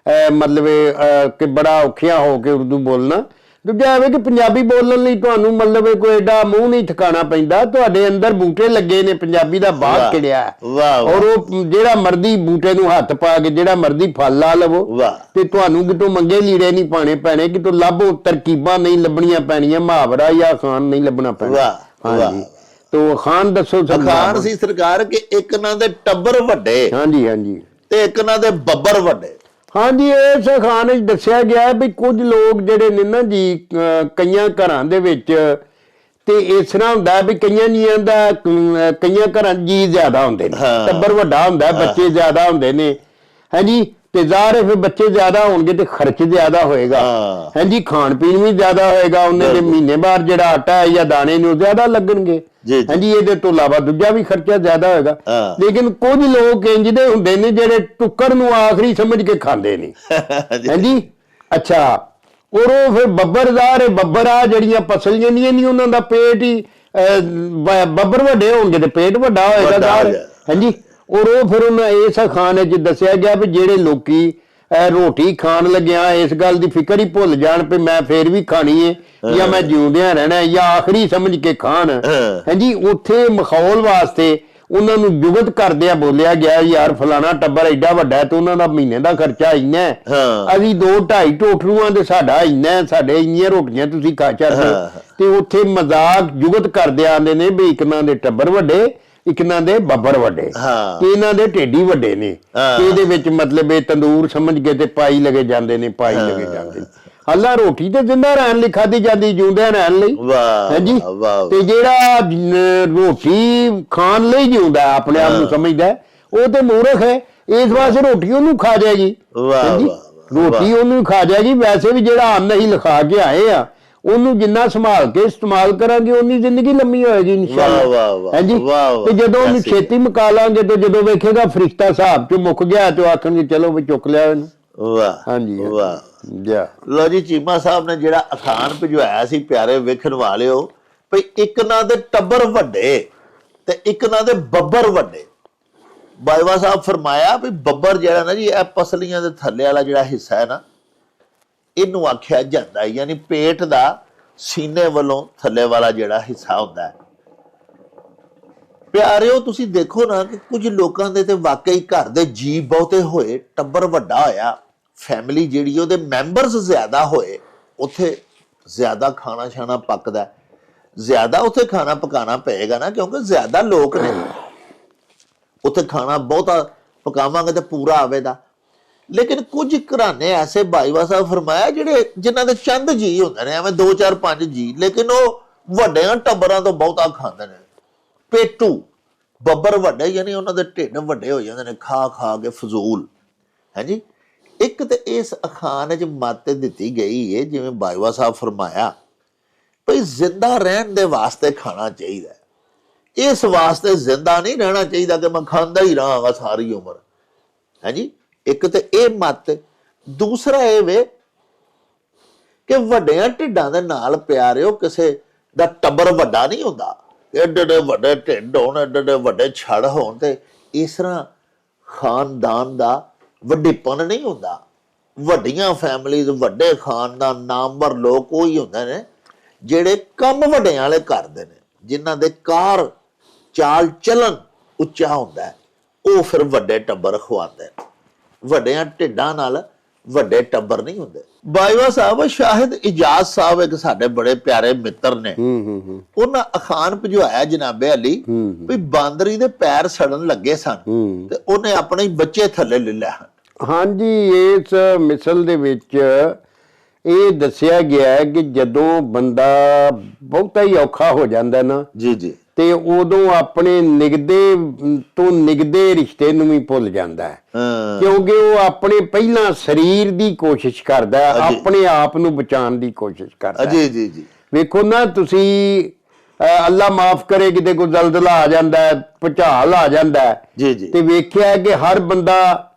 ਮਤਲਬ ਕਿ ਬੜਾ ਔਖਿਆ ਹੋ ਕੇ ਉਰਦੂ ਬੋਲਣਾ। ਦੂਜਾ ਐਵੇਂ ਕਿ ਪੰਜਾਬੀ ਬੋਲਣ ਲਈ ਤੁਹਾਨੂੰ ਮਤਲਬ ਕੋਈ ਐਡਾ ਮੂੰਹ ਨਹੀਂ ਠਕਾਣਾ ਪੈਂਦਾ, ਤੁਹਾਡੇ ਅੰਦਰ ਬੂਟੇ ਲੱਗੇ ਨੇ, ਪੰਜਾਬੀ ਦਾ ਬਾਗ ਖਿੜਿਆ ਔਰ ਉਹ ਜਿਹੜਾ ਮਰਦੀ ਬੂਟੇ ਨੂੰ ਹੱਥ ਪਾ ਕੇ ਜਿਹੜਾ ਮਰਦੀ ਫਲ ਲਾ ਲਵੋ ਤੇ ਤੁਹਾਨੂੰ ਕਿਤੋਂ ਮੰਗੇ ਲੀੜੇ ਨਹੀਂ ਪਾਣੇ ਪੈਣੇ, ਕਿਤੋਂ ਲੱਭੋ ਤਰਕੀਬਾਂ ਨਹੀਂ ਲੱਭਣੀਆਂ ਪੈਣੀਆਂ, ਮੁਹਾਵਰਾ ਜਾਂ ਖਾਨ ਨਹੀਂ ਲੱਭਣਾ ਪੈਣਾ। ਹਾਂਜੀ, ਤੋ ਖਾਨ ਦੱਸੋ। ਖਾਨ ਸੀ ਸਰਕਾਰ ਕਿ ਇੱਕ ਨਾਂ ਦੇ ਟੱਬਰ ਵੱਡੇ, ਹਾਂਜੀ ਹਾਂਜੀ, ਤੇ ਇੱਕ ਨਾਂ ਦੇ ਬੱਬਰ ਵੱਡੇ। ਹਾਂਜੀ, ਇਸ ਅਖਾਣ ਵਿੱਚ ਦੱਸਿਆ ਗਿਆ ਵੀ ਕੁਝ ਲੋਕ ਜਿਹੜੇ ਨੇ ਨਾ ਜੀ ਕਈਆਂ ਘਰਾਂ ਦੇ ਵਿੱਚ ਤੇ ਇਸ ਤਰ੍ਹਾਂ ਹੁੰਦਾ ਵੀ ਕਈਆਂ ਘਰਾਂ ਜੀ ਜ਼ਿਆਦਾ ਹੁੰਦੇ ਨੇ, ਟੱਬਰ ਵੱਡਾ ਹੁੰਦਾ, ਬੱਚੇ ਜ਼ਿਆਦਾ ਹੁੰਦੇ ਨੇ। ਹਾਂਜੀ, ਤੇ ਜ਼ਾਹਰ ਹੈ ਫਿਰ ਬੱਚੇ ਜ਼ਿਆਦਾ ਹੋਣਗੇ ਤੇ ਖਰਚ ਜ਼ਿਆਦਾ ਹੋਏਗਾ। ਹਾਂਜੀ, ਖਾਣ ਪੀਣ ਵੀ ਜ਼ਿਆਦਾ ਹੋਏਗਾ, ਉਹਨਾਂ ਦੇ ਮਹੀਨੇ ਬਾਅਦ ਜਿਹੜਾ ਆਟਾ ਹੈ ਜਾਂ ਦਾਣੇ ਨੇ ਉਹ ਜ਼ਿਆਦਾ ਲੱਗਣਗੇ। ਹਾਂਜੀ, ਇਹਦੇ ਤੋਂ ਇਲਾਵਾ ਦੂਜਾ ਵੀ ਖਰਚਾ ਜ਼ਿਆਦਾ ਹੋਏਗਾ। ਲੇਕਿਨ ਕੁਝ ਲੋਕ ਇੰਜ ਦੇ ਹੁੰਦੇ ਨੇ ਜਿਹੜੇ ਟੁੱਕਰ ਨੂੰ ਆਖਰੀ ਸਮਝ ਕੇ ਖਾਂਦੇ ਨੇ। ਹਾਂਜੀ, ਅੱਛਾ, ਔਰ ਉਹ ਫਿਰ ਬੱਬਰਦਾਰ ਹੈ, ਬੱਬਰ ਆ ਜਿਹੜੀਆਂ ਪਸਲੀਆਂ ਨਹੀਂ ਉਹਨਾਂ ਦਾ ਪੇਟ ਹੀ ਬੱਬਰ ਵੱਡੇ ਹੋਣਗੇ ਤੇ ਪੇਟ ਵੱਡਾ ਹੋਏਗਾ। ਹਾਂਜੀ, ਔਰ ਉਹ ਫਿਰ ਉਹਨਾਂ ਇਸ ਅਖਾਣ ਵਿੱਚ ਦੱਸਿਆ ਗਿਆ ਵੀ ਜਿਹੜੇ ਲੋਕੀ ਰੋਟੀ ਖਾਣ ਲੱਗਿਆ ਇਸ ਗੱਲ ਦੀ ਫਿਕਰ ਹੀ ਭੁੱਲ ਜਾਣ ਵੀ ਮੈਂ ਫੇਰ ਵੀ ਖਾਣੀ ਹੈ ਜਾਂ ਮੈਂ ਜਿਉਂਦਿਆਂ ਰਹਿਣਾ ਜਾਂ ਆਖਰੀ ਸਮਝ ਕੇ ਖਾਣ। ਹਾਂਜੀ, ਉੱਥੇ ਮਾਹੌਲ ਵਾਸਤੇ ਉਹਨਾਂ ਨੂੰ ਜੁਗਤ ਕਰਦਿਆਂ ਬੋਲਿਆ ਗਿਆ ਯਾਰ ਫਲਾਣਾ ਟੱਬਰ ਐਡਾ ਵੱਡਾ ਤੇ ਉਹਨਾਂ ਦਾ ਮਹੀਨੇ ਦਾ ਖਰਚਾ ਇੰਨਾ, ਅਸੀਂ 2-2.5 ਟੋਟਰੂਆਂ ਦੇ ਸਾਡਾ ਇੰਨਾ, ਸਾਡੇ ਇੰਨੀਆਂ ਰੋਟੀਆਂ ਤੁਸੀਂ ਖਾ ਸਕਦੇ। ਤੇ ਉੱਥੇ ਮਜ਼ਾਕ ਜੁਗਤ ਕਰਦੇ ਆਂਦੇ ਨੇ ਵੀ ਇੱਕ ਨਾਂ ਦੇ ਟੱਬਰ ਵੱਡੇ, ਇੱਕ ਨਾਂ ਦੇ ਬੱਬਰ ਵੱਡੇ, ਤੇ ਇਹਨਾਂ ਦੇ ਢੇਡੀ ਵੱਡੇ ਨੇ। ਇਹਦੇ ਵਿੱਚ ਮਤਲਬ ਇਹ ਤੰਦੂਰ ਸਮਝ ਕੇ ਤੇ ਪਾਈ ਲਗੇ ਜਾਂਦੇ ਨੇ, ਪਾਈ ਲਗੇ ਜਾਂਦੇ ਨੇ। ਹਾਲਾ ਰੋਟੀ ਤੇ ਜਿੰਦਾ ਰਹਿਣ ਲਈ ਖਾਧੀ ਜਾਂਦੀ, ਜਿਉਂਦਿਆਂ ਰਹਿਣ ਲਈ। ਹਾਂਜੀ, ਤੇ ਜਿਹੜਾ ਰੋਟੀ ਖਾਣ ਲਈ ਜਿਉਂਦਾ ਆਪਣੇ ਆਪ ਨੂੰ ਸਮਝਦਾ ਉਹ ਤੇ ਮੂਰਖ ਹੈ। ਇਸ ਵਾਸਤੇ ਰੋਟੀ ਉਹਨੂੰ ਖਾ ਜਾਏਗੀ। ਹਾਂਜੀ, ਰੋਟੀ ਉਹਨੂੰ ਖਾ ਜਾਏਗੀ। ਵੈਸੇ ਵੀ ਜਿਹੜਾ ਅੰਨ ਅਸੀਂ ਲਿਖਾ ਕੇ ਆਏ ਆ ਉਹਨੂੰ ਜਿੰਨਾ ਸੰਭਾਲ ਕੇ ਇਸਤੇਮਾਲ ਕਰਾਂਗੇ ਉਨੀ ਜ਼ਿੰਦਗੀ ਲੰਮੀ ਹੋਏਗੀ ਇਨਸ਼ਾਅੱਲਾ। ਹਾਂਜੀ, ਤੇ ਜਦੋਂ ਉਹਨੂੰ ਛੇਤੀ ਮੁਕਾ ਲਾਂਗੇ ਤੇ ਜਦੋਂ ਵੇਖੇਗਾ ਫਰਿਸ਼ਤਾ ਸਾਹਿਬ ਚੋਂ ਮੁੱਕ ਗਿਆ ਤੇ ਆਖਣਗੇ ਚਲੋ ਵੀ ਚੁੱਕ ਲਿਆ ਇਹਨੂੰ। ਵਾਹ, ਹਾਂਜੀ, ਵਾਹ। ਲੋ ਜੀ, ਚੀਮਾ ਸਾਹਿਬ ਨੇ ਜਿਹੜਾ ਅਖਾਣ ਭਿਜਵਾਇਆ ਸੀ ਪਿਆਰੇ ਵੇਖਣ ਵਾਲਿਓ, ਵੀ ਇੱਕ ਨਾਂ ਦੇ ਟੱਬਰ ਵੱਡੇ ਤੇ ਇੱਕ ਨਾਂ ਦੇ ਬੱਬਰ ਵੱਡੇ। ਬਾਜਵਾ ਸਾਹਿਬ ਫਰਮਾਇਆ ਵੀ ਬੱਬਰ ਜਿਹੜਾ ਨਾ ਜੀ ਇਹ ਪਸਲੀਆਂ ਦੇ ਥੱਲੇ ਵਾਲਾ ਜਿਹੜਾ ਹਿੱਸਾ ਹੈ ਨਾ, ਇਹਨੂੰ ਆਖਿਆ ਜਾਂਦਾ, ਯਾਨੀ ਪੇਟ ਦਾ ਸੀਨੇ ਵੱਲੋਂ ਥੱਲੇ ਵਾਲਾ ਜਿਹੜਾ ਹਿੱਸਾ ਹੁੰਦਾ ਹੈ। ਪਿਆਰਿਓ, ਤੁਸੀਂ ਦੇਖੋ ਨਾ ਕਿ ਕੁਝ ਲੋਕਾਂ ਦੇ ਤੇ ਵਾਕਈ ਘਰ ਦੇ ਜੀ ਬਹੁਤੇ ਹੋਏ, ਟੱਬਰ ਵੱਡਾ ਹੋਇਆ, ਫੈਮਿਲੀ ਜਿਹੜੀ ਉਹਦੇ ਮੈਂਬਰਸ ਜ਼ਿਆਦਾ ਹੋਏ, ਉੱਥੇ ਜ਼ਿਆਦਾ ਖਾਣਾ ਛਾਣਾ ਪੱਕਦਾ, ਜ਼ਿਆਦਾ ਉੱਥੇ ਖਾਣਾ ਪਕਾਣਾ ਪਏਗਾ ਨਾ, ਕਿਉਂਕਿ ਜ਼ਿਆਦਾ ਲੋਕ ਨੇ ਉੱਥੇ। ਖਾਣਾ ਬਹੁਤਾ ਪਕਾਵਾਂਗੇ ਤੇ ਪੂਰਾ ਆਵੇਗਾ। ਲੇਕਿਨ ਕੁਝ ਘਰਾਣੇ ਐਸੇ ਬਾਈਵਾ ਸਾਹਿਬ ਫਰਮਾਇਆ ਜਿਨ੍ਹਾਂ ਦੇ ਚੰਦ ਜੀ ਹੁੰਦੇ ਨੇ, ਐਵੇਂ 2-4-5 ਜੀ, ਲੇਕਿਨ ਉਹ ਵੱਡਿਆਂ ਟੱਬਰਾਂ ਤੋਂ ਬਹੁਤਾ ਖਾਂਦੇ ਨੇ। ਪੇਟੂ ਬੱਬਰ ਵੱਡੇ, ਯਾਨੀ ਉਹਨਾਂ ਦੇ ਢਿੱਡ ਵੱਡੇ ਹੋ ਜਾਂਦੇ ਨੇ ਖਾ ਖਾ ਕੇ ਫਜ਼ੂਲ। ਹਾਂਜੀ, ਇੱਕ ਤੇ ਇਸ ਅਖਾਣ 'ਚ ਮੱਤ ਦਿੱਤੀ ਗਈ ਹੈ, ਜਿਵੇਂ ਬਾਜਵਾ ਸਾਹਿਬ ਫਰਮਾਇਆ ਭਈ ਜ਼ਿੰਦਾ ਰਹਿਣ ਦੇ ਵਾਸਤੇ ਖਾਣਾ ਚਾਹੀਦਾ, ਇਸ ਵਾਸਤੇ ਜ਼ਿੰਦਾ ਨਹੀਂ ਰਹਿਣਾ ਚਾਹੀਦਾ ਕਿ ਮੈਂ ਖਾਂਦਾ ਹੀ ਰਹਾਂਗਾ ਸਾਰੀ ਉਮਰ। ਹਾਂਜੀ। ਇੱਕ ਤੇ ਇਹ ਮੱਤ, ਦੂਸਰਾ ਇਹ ਵੇ ਕਿ ਵੱਡਿਆਂ ਢਿੱਡਾਂ ਦੇ ਨਾਲ ਪਿਆਰਿਓ ਕਿਸੇ ਦਾ ਟੱਬਰ ਵੱਡਾ ਨਹੀਂ ਹੁੰਦਾ। ਏਡੇ ਏਡੇ ਵੱਡੇ ਢਿੱਡ ਹੋਣ, ਏਡੇ ਏਡੇ ਵੱਡੇ ਛੜ ਹੋਣ, ਤੇ ਇਸ ਤਰ੍ਹਾਂ ਖਾਨਦਾਨ ਦਾ ਵੱਡੇਪਨ ਨਹੀਂ ਹੁੰਦਾ। ਵੱਡੀਆਂ ਫੈਮਲੀਜ਼, ਵੱਡੇ ਖਾਨਦਾਨ, ਨਾਮਵਰ ਲੋਕ ਉਹੀ ਹੁੰਦੇ ਨੇ ਜਿਹੜੇ ਕੰਮ ਵੱਡਿਆਂ ਵਾਲੇ ਕਰਦੇ ਨੇ, ਜਿਨ੍ਹਾਂ ਦੇ ਕਾਰ ਚਾਲ ਚਲਨ ਉੱਚਾ ਹੁੰਦਾ, ਉਹ ਫਿਰ ਵੱਡੇ ਟੱਬਰ ਖਵਾਉਂਦੇ। ਵੱਡਿਆਂ ਢਿੱਡਾਂ ਨਾਲ ਵੱਡੇ ਟੱਬਰ ਨਹੀਂ ਹੁੰਦੇ। ਬਾਜਵਾ ਸਾਹਿਬ, ਸ਼ਾਹਿਦ ਇਜਾਜ਼ ਸਾਹਿਬ ਇੱਕ ਸਾਡੇ ਬੜੇ ਪਿਆਰੇ ਮਿੱਤਰ ਨੇ, ਉਹਨਾਂ ਅਖਾਨ ਭਿਜਵਾਇਆ ਜਨਾਬੇ ਅਲੀ ਵੀ ਬਾਂਦਰੀ ਦੇ ਪੈਰ ਸੜਨ ਲੱਗੇ ਸਨ ਤੇ ਉਹਨੇ ਆਪਣੇ ਹੀ ਬੱਚੇ ਥੱਲੇ ਲੈ ਲਿਆ ਹਨ। ਹਾਂਜੀ, ਇਸ ਮਿਸਲ ਦੇ ਵਿੱਚ ਇਹ ਦੱਸਿਆ ਗਿਆ ਹੈ ਕਿ ਜਦੋਂ ਬੰਦਾ ਬਹੁਤਾ ਹੀ ਔਖਾ ਹੋ ਜਾਂਦਾ ਨਾ ਜੀ ਜੀ, ਤੇ ਉਦੋਂ ਆਪਣੇ ਨਿਗਦੇ ਤੋਂ ਨਿਗਦੇ ਰਿਸ਼ਤੇ ਨੂੰ ਵੀ ਭੁੱਲ ਜਾਂਦਾ ਹੈ, ਕਿਉਂਕਿ ਉਹ ਆਪਣੇ ਪਹਿਲਾਂ ਸਰੀਰ ਦੀ ਕੋਸ਼ਿਸ਼ ਕਰਦਾ ਹੈ, ਆਪਣੇ ਆਪ ਨੂੰ ਬਚਾਉਣ ਦੀ ਕੋਸ਼ਿਸ਼ ਕਰਦਾ ਹੈ। ਜੀ ਜੀ ਜੀ, ਵੇਖੋ ਨਾ ਤੁਸੀਂ, ਅੱਲਾ ਮਾਫ ਕਰੇ ਕਿਤੇ ਕੋਈ ਜ਼ਲਜ਼ਲਾ ਆ ਜਾਂਦਾ ਹੈ, ਭੁਚਾਲ ਆ ਜਾਂਦਾ ਹੈ, ਜੀ ਜੀ, ਤੇ ਵੇਖਿਆ ਕਿ ਹਰ ਬੰਦਾ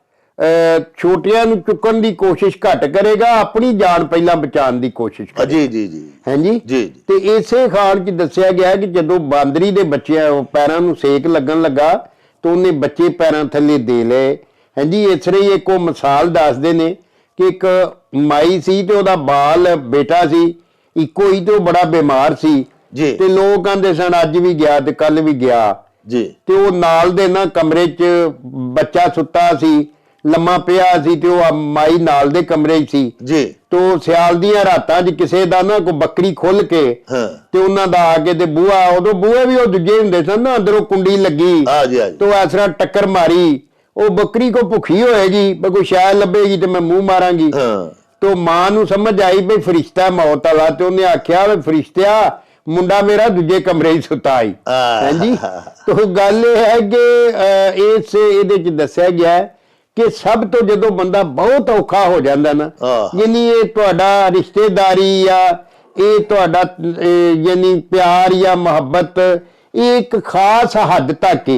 ਛੋਟਿਆਂ ਨੂੰ ਚੁੱਕਣ ਦੀ ਕੋਸ਼ਿਸ਼ ਘੱਟ ਕਰੇਗਾ, ਆਪਣੀ ਜਾਨ ਪਹਿਲਾਂ ਬਚਾਉਣ ਦੀ ਕੋਸ਼ਿਸ਼ ਕਰੇਗਾ। ਜੀ ਜੀ ਜੀ, ਹਾਂਜੀ ਜੀ। ਤੇ ਇਸੇ ਖਾਨ 'ਚ ਦੱਸਿਆ ਗਿਆ ਕਿ ਜਦੋਂ ਬਾਂਦਰੀ ਦੇ ਬੱਚਿਆਂ ਪੈਰਾਂ ਨੂੰ ਸੇਕ ਲੱਗਣ ਲੱਗਾ ਤਾਂ ਉਹਨੇ ਬੱਚੇ ਪੈਰਾਂ ਥੱਲੇ ਦੇ ਲਏ। ਹਾਂਜੀ, ਇਸ ਤਰ੍ਹਾਂ ਹੀ ਇੱਕ ਉਹ ਮਿਸਾਲ ਦੱਸਦੇ ਨੇ ਕਿ ਇੱਕ ਮਾਈ ਸੀ ਤੇ ਉਹਦਾ ਬਾਲ ਬੇਟਾ ਸੀ, ਇੱਕੋ ਹੀ, ਤੇ ਉਹ ਬੜਾ ਬਿਮਾਰ ਸੀ ਜੀ, ਤੇ ਲੋਕ ਕਹਿੰਦੇ ਸਨ ਅੱਜ ਵੀ ਗਿਆ ਤੇ ਕੱਲ ਵੀ ਗਿਆ ਜੀ, ਤੇ ਉਹ ਨਾਲ ਦੇ ਨਾ ਕਮਰੇ 'ਚ ਬੱਚਾ ਸੁੱਤਾ ਸੀ, ਲੰਮਾ ਪਿਆ ਸੀ, ਤੇ ਉਹ ਮਾਈ ਨਾਲ ਦੇ ਕਮਰੇ 'ਚ ਸੀ ਜੀ। ਤੋ ਸਿਆਲ ਦੀਆਂ ਰਾਤਾਂ 'ਚ ਕਿਸੇ ਦਾ ਨਾ ਕੋਈ ਬੱਕਰੀ ਖੁੱਲ ਕੇ ਤੇ ਉਹਨਾਂ ਦਾ ਆ ਕੇ ਤੇ ਬੂਹਾ, ਉਦੋਂ ਬੂਹੇ ਵੀ ਉਹ ਦੂਜੇ ਹੁੰਦੇ ਸਨ ਨਾ, ਅੰਦਰੋਂ ਕੁੰਡੀ ਲੱਗੀ ਤੋ ਇਸ ਤਰ੍ਹਾਂ ਟੱਕਰ ਮਾਰੀ, ਉਹ ਬੱਕਰੀ ਕੋ ਭੁੱਖੀ ਹੋਏਗੀ, ਕੋਈ ਸ਼ਾਇਦ ਲੱਭੇਗੀ ਤੇ ਮੈਂ ਮੂੰਹ ਮਾਰਾਂਗੀ। ਤੋ ਮਾਂ ਨੂੰ ਸਮਝ ਆਈ ਵੀ ਫਰਿਸ਼ਤਾ ਮੌਤ ਵਾਲਾ, ਤੇ ਉਹਨੇ ਆਖਿਆ ਵੀ ਫਰਿਸ਼ਤਿਆ, ਮੁੰਡਾ ਮੇਰਾ ਦੂਜੇ ਕਮਰੇ 'ਚ ਸੁੱਤਾ ਈ। ਹਾਂਜੀ, ਤੋ ਗੱਲ ਇਹ ਹੈ ਕਿ ਇਹਦੇ 'ਚ ਦੱਸਿਆ ਗਿਆ ਕਿ ਸਭ ਤੋਂ ਜਦੋਂ ਬੰਦਾ ਬਹੁਤ ਔਖਾ ਹੋ ਜਾਂਦਾ ਨਾ, ਯਾਨੀ ਇਹ ਤੁਹਾਡਾ ਰਿਸ਼ਤੇਦਾਰੀ ਜਾਂ ਇਹ ਤੁਹਾਡਾ ਯਾਨੀ ਪਿਆਰ ਜਾਂ ਮੁਹੱਬਤ, ਇਹ ਇੱਕ ਖਾਸ ਹੱਦ ਤੱਕ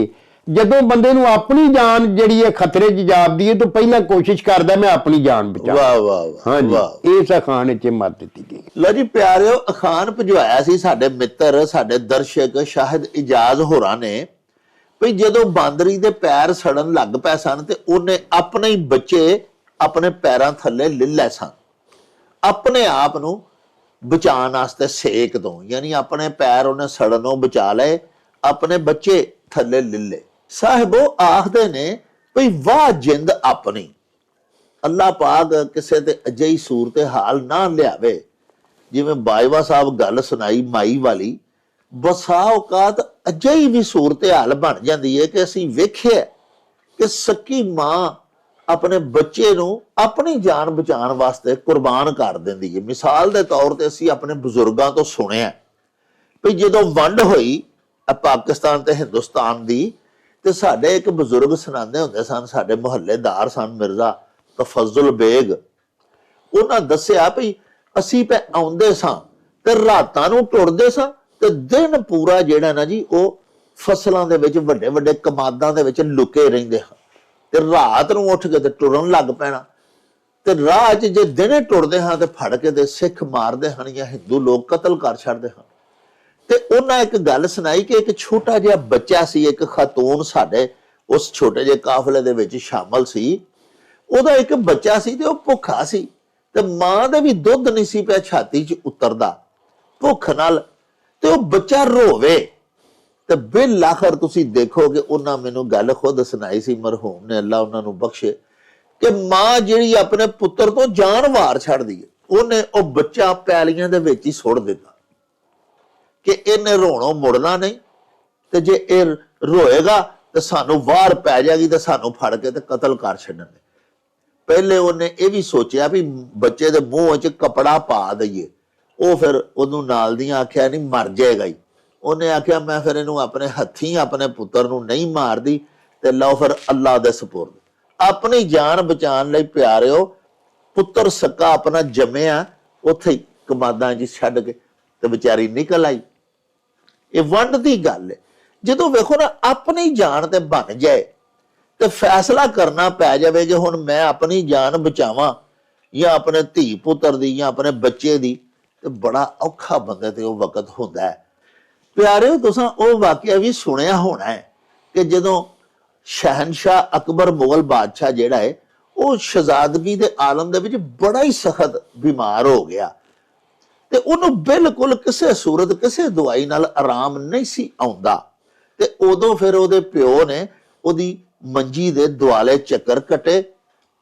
ਜਦੋਂ ਬੰਦੇ ਨੂੰ ਆਪਣੀ ਜਾਨ ਜਿਹੜੀ ਹੈ ਖਤਰੇ 'ਚ ਜਾਪਦੀ ਹੈ ਤਾਂ ਪਹਿਲਾਂ ਕੋਸ਼ਿਸ਼ ਕਰਦਾ ਮੈਂ ਆਪਣੀ ਜਾਨ ਬਚਾਵਾਂ। ਵਾਹ ਵਾਹ ਵਾਹ, ਇਸ ਅਖਾਨ 'ਚ ਮੱਤ ਦਿੱਤੀ ਗਈ। ਲਓ ਜੀ ਪਿਆਰਿਓ, ਅਖਾਨ ਭਿਜਵਾਇਆ ਸੀ ਸਾਡੇ ਮਿੱਤਰ, ਸਾਡੇ ਦਰਸ਼ਕ ਸ਼ਾਹਿਦ ਇਜਾਜ਼ ਹੋਰਾਂ ਨੇ ਵੀ ਜਦੋਂ ਬਾਂਦਰੀ ਦੇ ਪੈਰ ਸੜਨ ਲੱਗ ਪਏ ਸਨ ਤੇ ਉਹਨੇ ਆਪਣੇ ਹੀ ਬੱਚੇ ਆਪਣੇ ਪੈਰਾਂ ਥੱਲੇ ਲੈ ਲਏ ਸਨ, ਆਪਣੇ ਆਪ ਨੂੰ ਬਚਾਉਣ ਵਾਸਤੇ ਸੇਕ ਤੋਂ, ਯਾਨੀ ਆਪਣੇ ਪੈਰ ਉਹਨੇ ਸੜਨੋਂ ਬਚਾ ਲਏ, ਆਪਣੇ ਬੱਚੇ ਥੱਲੇ ਲੈ ਲਏ। ਸਾਹਿਬੋ ਆਖਦੇ ਨੇ ਵੀ ਵਾਹ ਜਿੰਦ ਆਪਣੀ, ਅੱਲਾ ਪਾਕ ਕਿਸੇ ਤੇ ਅਜਿਹੀ ਸੂਰਤ ਹਾਲ ਨਾ ਲਿਆਵੇ ਜਿਵੇਂ ਬਾਜਵਾ ਸਾਹਿਬ ਗੱਲ ਸੁਣਾਈ ਮਾਈ ਵਾਲੀ। ਬਸਾ ਔਕਾਤ ਅਜਿਹੀ ਵੀ ਸੂਰਤ ਹਾਲ ਬਣ ਜਾਂਦੀ ਹੈ ਕਿ ਅਸੀਂ ਵੇਖਿਆ ਕਿ ਸੱਕੀ ਮਾਂ ਆਪਣੇ ਬੱਚੇ ਨੂੰ ਆਪਣੀ ਜਾਨ ਬਚਾਉਣ ਵਾਸਤੇ ਕੁਰਬਾਨ ਕਰ ਦਿੰਦੀ ਹੈ। ਮਿਸਾਲ ਦੇ ਤੌਰ ਤੇ ਅਸੀਂ ਆਪਣੇ ਬਜ਼ੁਰਗਾਂ ਤੋਂ ਸੁਣਿਆ ਵੀ ਜਦੋਂ ਵੰਡ ਹੋਈ ਪਾਕਿਸਤਾਨ ਤੇ ਹਿੰਦੁਸਤਾਨ ਦੀ, ਤੇ ਸਾਡੇ ਇੱਕ ਬਜ਼ੁਰਗ ਸੁਣਾਉਂਦੇ ਹੁੰਦੇ ਸਨ, ਸਾਡੇ ਮੁਹੱਲੇਦਾਰ ਸਨ ਮਿਰਜ਼ਾ ਤਫਜ਼ੁਲ ਬੇਗ, ਉਹਨਾਂ ਦੱਸਿਆ ਵੀ ਅਸੀਂ ਪੈ ਆਉਂਦੇ ਸਾਂ ਤੇ ਰਾਤਾਂ ਨੂੰ ਟੁਰਦੇ ਸਾਂ ਤੇ ਦਿਨ ਪੂਰਾ ਜਿਹੜਾ ਨਾ ਜੀ ਉਹ ਫਸਲਾਂ ਦੇ ਵਿੱਚ ਵੱਡੇ ਵੱਡੇ ਕਮਾਦਾਂ ਦੇ ਵਿੱਚ ਲੁਕੇ ਰਹਿੰਦੇ ਹਨ, ਤੇ ਰਾਤ ਨੂੰ ਉੱਠ ਕੇ ਤੇ ਟੁਰਨ ਲੱਗ ਪੈਣਾ, ਤੇ ਰਾਹ 'ਚ ਜੇ ਦਿਨੇ ਟੁਰਦੇ ਹਾਂ ਤੇ ਫੜ ਕੇ ਤੇ ਸਿੱਖ ਮਾਰਦੇ ਹਨ ਜਾਂ ਹਿੰਦੂ ਲੋਕ ਕਤਲ ਕਰ ਛੱਡਦੇ ਹਨ। ਤੇ ਉਹਨਾਂ ਇੱਕ ਗੱਲ ਸੁਣਾਈ ਕਿ ਇੱਕ ਛੋਟਾ ਜਿਹਾ ਬੱਚਾ ਸੀ, ਇੱਕ ਖਾਤੂਨ ਸਾਡੇ ਉਸ ਛੋਟੇ ਜਿਹੇ ਕਾਫਲੇ ਦੇ ਵਿੱਚ ਸ਼ਾਮਲ ਸੀ, ਉਹਦਾ ਇੱਕ ਬੱਚਾ ਸੀ ਤੇ ਉਹ ਭੁੱਖਾ ਸੀ, ਤੇ ਮਾਂ ਦੇ ਵੀ ਦੁੱਧ ਨਹੀਂ ਸੀ ਪਿਆ ਛਾਤੀ 'ਚ ਉਤਰਦਾ ਭੁੱਖ ਨਾਲ, ਤੇ ਉਹ ਬੱਚਾ ਰੋਵੇ। ਤੇ ਬਿਲ ਆਖਰ ਤੁਸੀਂ ਦੇਖੋ ਕਿ ਉਹਨਾਂ ਮੈਨੂੰ ਗੱਲ ਖੁਦ ਸੁਣਾਈ ਸੀ, ਮਰਹੂਮ ਨੇ, ਅੱਲਾ ਉਹਨਾਂ ਨੂੰ ਬਖਸ਼ੇ, ਕਿ ਮਾਂ ਜਿਹੜੀ ਆਪਣੇ ਪੁੱਤਰ ਤੋਂ ਜਾਨ ਵਾਰ ਛੱਡਦੀ ਹੈ, ਉਹਨੇ ਉਹ ਬੱਚਾ ਪੈਲੀਆਂ ਦੇ ਵਿੱਚ ਹੀ ਸੁੱਟ ਦਿੱਤਾ ਕਿ ਇਹਨੇ ਰੋਣੋਂ ਮੁੜਨਾ ਨਹੀਂ, ਤੇ ਜੇ ਇਹ ਰੋਏਗਾ ਤੇ ਸਾਨੂੰ ਵਾਰ ਪੈ ਜਾਏਗੀ ਤੇ ਸਾਨੂੰ ਫੜ ਕੇ ਤੇ ਕਤਲ ਕਰ ਛੱਡਣਗੇ। ਪਹਿਲੇ ਉਹਨੇ ਇਹ ਵੀ ਸੋਚਿਆ ਵੀ ਬੱਚੇ ਦੇ ਮੂੰਹ 'ਚ ਕਪੜਾ ਪਾ ਦਈਏ, ਉਹ ਫਿਰ ਉਹਨੂੰ ਨਾਲ ਦੀਆਂ ਆਖਿਆ ਨਹੀਂ ਮਰ ਜਾਏਗਾ ਹੀ, ਉਹਨੇ ਆਖਿਆ ਮੈਂ ਫਿਰ ਇਹਨੂੰ ਆਪਣੇ ਹੱਥੀਂ ਆਪਣੇ ਪੁੱਤਰ ਨੂੰ ਨਹੀਂ ਮਾਰਦੀ ਤੇ ਲਓ ਫਿਰ ਅੱਲਾ ਦੇ ਸਪੁਰਦ। ਆਪਣੀ ਜਾਨ ਬਚਾਉਣ ਲਈ ਪਿਆਰਿਓ, ਪੁੱਤਰ ਸੱਕਾ ਆਪਣਾ ਜੰਮਿਆ ਉੱਥੇ ਹੀ ਕਮਾਦਾਂ 'ਚ ਛੱਡ ਕੇ ਤੇ ਵਿਚਾਰੀ ਨਿਕਲ ਆਈ। ਇਹ ਵੰਡ ਦੀ ਗੱਲ ਹੈ। ਜਦੋਂ ਵੇਖੋ ਨਾ ਆਪਣੀ ਜਾਨ ਤੇ ਬਣ ਜਾਏ ਤੇ ਫੈਸਲਾ ਕਰਨਾ ਪੈ ਜਾਵੇ ਕਿ ਹੁਣ ਮੈਂ ਆਪਣੀ ਜਾਨ ਬਚਾਵਾਂ ਜਾਂ ਆਪਣੇ ਧੀ ਪੁੱਤਰ ਦੀ ਜਾਂ ਆਪਣੇ ਬੱਚੇ ਦੀ, ਤੇ ਬੜਾ ਔਖਾ ਬੰਦੇ ਤੇ ਉਹ ਵਕਤ ਹੁੰਦਾ ਹੈ। ਪਿਆਰਿਓ, ਤੁਸੀਂ ਉਹ ਵਾਕਿਆ ਵੀ ਸੁਣਿਆ ਹੋਣਾ ਹੈ ਕਿ ਜਦੋਂ ਸ਼ਹਿਨशाह ਅਕਬਰ ਮੁਗਲ ਬਾਦਸ਼ਾਹ ਜਿਹੜਾ ਹੈ, ਉਹ ਸ਼ਹਿਜ਼ਾਦਗੀ ਦੇ ਆਲਮ ਦੇ ਵਿੱਚ ਬੜਾ ਹੀ ਸਖਤ ਬਿਮਾਰ ਹੋ ਗਿਆ ਤੇ ਉਹਨੂੰ ਬਿਲਕੁਲ ਕਿਸੇ ਸੂਰਤ ਕਿਸੇ ਦਵਾਈ ਨਾਲ ਆਰਾਮ ਨਹੀਂ ਸੀ ਆਉਂਦਾ। ਤੇ ਉਦੋਂ ਫਿਰ ਉਹਦੇ ਪਿਓ ਨੇ ਉਹਦੀ ਮੰਜੀ ਦੇ ਦੁਆਲੇ ਚੱਕਰ ਕੱਟੇ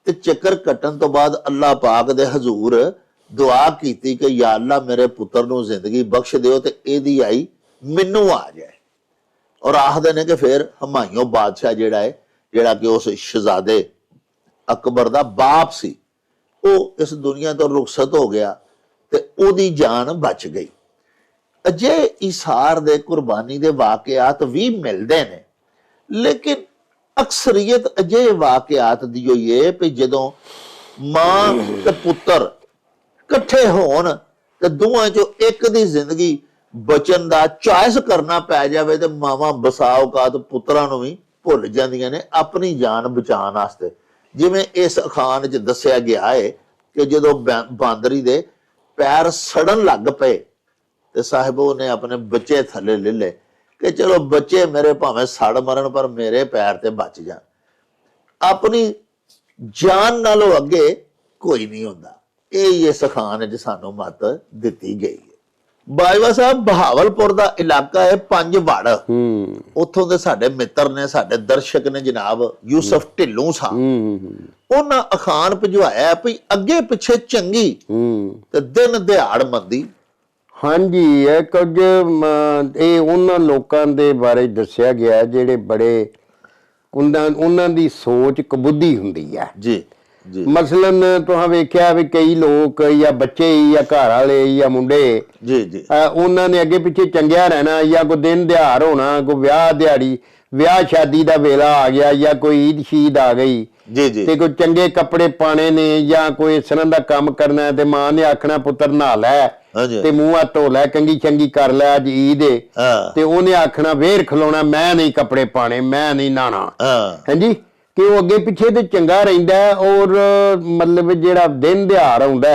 ਤੇ ਚੱਕਰ ਕੱਟਣ ਤੋਂ ਬਾਅਦ ਅੱਲਾਹ ਪਾਕ ਦੇ ਹਜ਼ੂਰ ਦੁਆ ਕੀਤੀ ਕਿ ਯਾ ਅੱਲਾ ਮੇਰੇ ਪੁੱਤਰ ਨੂੰ ਜ਼ਿੰਦਗੀ ਬਖਸ਼ ਦਿਓ ਤੇ ਇਹਦੀ ਆਈ ਮੈਨੂੰ ਆ ਜਾਏ। ਔਰ ਆਖਦੇ ਨੇ ਕਿ ਫਿਰ ਹਮਾਯੂੰ ਬਾਦਸ਼ਾਹ ਜਿਹੜਾ ਹੈ, ਜਿਹੜਾ ਕਿ ਉਸ ਸ਼ਹਿਜ਼ਾਦੇ ਅਕਬਰ ਦਾ ਬਾਪ ਸੀ, ਉਹ ਇਸ ਦੁਨੀਆ ਤੋਂ ਰੁਖਸਤ ਹੋ ਗਿਆ ਤੇ ਉਹਦੀ ਜਾਨ ਬਚ ਗਈ। ਅਜੇ ਇਸਾਰ ਦੇ ਕੁਰਬਾਨੀ ਦੇ ਵਾਕਿਆਤ ਵੀ ਮਿਲਦੇ ਨੇ, ਲੇਕਿਨ ਅਕਸਰੀਅਤ ਅਜੇ ਵਾਕਿਆਤ ਦੀ ਹੋਈ ਹੈ ਕਿ ਜਦੋਂ ਮਾਂ ਤੇ ਪੁੱਤਰ ਇਕੱਠੇ ਹੋਣ ਤੇ ਦੋਵਾਂ ਚੋਂ ਇੱਕ ਦੀ ਜ਼ਿੰਦਗੀ ਬਚਣ ਦਾ ਚੁਆਇਸ ਕਰਨਾ ਪੈ ਜਾਵੇ ਤੇ ਮਾਵਾਂ ਬਸਾ ਔਕਾਤ ਪੁੱਤਰਾਂ ਨੂੰ ਵੀ ਭੁੱਲ ਜਾਂਦੀਆਂ ਨੇ ਆਪਣੀ ਜਾਨ ਬਚਾਉਣ ਵਾਸਤੇ। ਜਿਵੇਂ ਇਸ ਅਖਾਣ 'ਚ ਦੱਸਿਆ ਗਿਆ ਹੈ ਕਿ ਜਦੋਂ ਬਾਂਦਰੀ ਦੇ ਪੈਰ ਸੜਨ ਲੱਗ ਪਏ ਤੇ ਸਾਹਿਬੋ ਨੇ ਆਪਣੇ ਬੱਚੇ ਥੱਲੇ ਲੈ ਲਏ ਕਿ ਚਲੋ ਬੱਚੇ ਮੇਰੇ ਭਾਵੇਂ ਸੜ ਮਰਨ ਪਰ ਮੇਰੇ ਪੈਰ ਤੇ ਬਚ ਜਾਣ। ਆਪਣੀ ਜਾਨ ਨਾਲੋਂ ਅੱਗੇ ਕੋਈ ਨਹੀਂ ਹੁੰਦਾ। ਇਹ ਅਖਾਣ 'ਚ ਸਾਨੂੰ ਮੱਤ ਦਿੱਤੀ ਗਈ ਹੈ। ਬਾਜਵਾ ਸਾਹਿਬ, ਬਹਾਵਲਪੁਰ ਦਾ ਇਲਾਕਾ ਹੈ ਪੰਜ ਵੜ। ਉੱਥੋਂ ਦੇ ਸਾਡੇ ਮਿੱਤਰ ਨੇ, ਸਾਡੇ ਦਰਸ਼ਕ ਨੇ ਜਨਾਬ ਯੂਸਫ ਢਿੱਲੋਂ ਸਾਹਿਬ, ਉਹਨਾਂ ਅਖਾਣ ਭਿਜਵਾਇਆ ਵੀ ਅੱਗੇ ਪਿੱਛੇ ਚੰਗੀ ਤੇ ਦਿਨ ਦਿਹਾੜ ਮੰਦੀ। ਹਾਂਜੀ, ਇਹ ਕੁਝ ਇਹ ਉਹਨਾਂ ਲੋਕਾਂ ਦੇ ਬਾਰੇ ਦੱਸਿਆ ਗਿਆ ਜਿਹੜੇ ਬੜੇ ਉਹਨਾਂ ਦੀ ਸੋਚ ਕਬੁੱਧੀ ਹੁੰਦੀ ਹੈ ਜੀ ਜੀ। ਮਸਲਨ ਤੁਸੀਂ ਵੇਖਿਆ ਵੀ ਕਈ ਲੋਕ ਜਾਂ ਬੱਚੇ ਜਾਂ ਘਰ ਵਾਲੇ ਜਾਂ ਮੁੰਡੇ ਜੀ ਜੀ ਉਹਨਾਂ ਨੇ ਅੱਗੇ ਪਿੱਛੇ ਚੰਗਿਆ ਰਹਿਣਾ, ਜਾਂ ਕੋਈ ਦਿਨ ਦਿਹਾੜ ਹੋਣਾ, ਕੋਈ ਵਿਆਹ ਦਿਹਾੜੀ, ਵਿਆਹ ਸ਼ਾਦੀ ਦਾ ਵੇਲਾ ਆ ਗਿਆ ਜਾਂ ਕੋਈ ਈਦ ਸ਼ੀਦ ਆ ਗਈ ਜੀ ਜੀ, ਤੇ ਕੋਈ ਚੰਗੇ ਕੱਪੜੇ ਪਾਣੇ ਨੇ ਜਾਂ ਕੋਈ ਇਸ ਤਰ੍ਹਾਂ ਦਾ ਕੰਮ ਕਰਨਾ ਤੇ ਮਾਂ ਨੇ ਆਖਣਾ ਪੁੱਤਰ ਨਹਾ ਲੈ ਤੇ ਮੂੰਹ ਹੱਥ ਧੋ ਲੈ, ਕੰਗੀ ਚੰਗੀ ਕਰ ਲੈ, ਅੱਜ ਈਦ ਏ, ਤੇ ਉਹਨੇ ਆਖਣਾ ਵੇਰ ਖਲੋਣਾ, ਮੈਂ ਨਹੀਂ ਕੱਪੜੇ ਪਾਣੇ, ਮੈਂ ਨਹੀਂ ਨਹਾਣਾ। ਹਾਂਜੀ, ਕਿ ਉਹ ਅੱਗੇ ਪਿੱਛੇ ਤੇ ਚੰਗਾ ਰਹਿੰਦਾ ਔਰ ਮਤਲਬ ਜਿਹੜਾ ਦਿਨ ਦਿਹਾੜ ਆਉਂਦਾ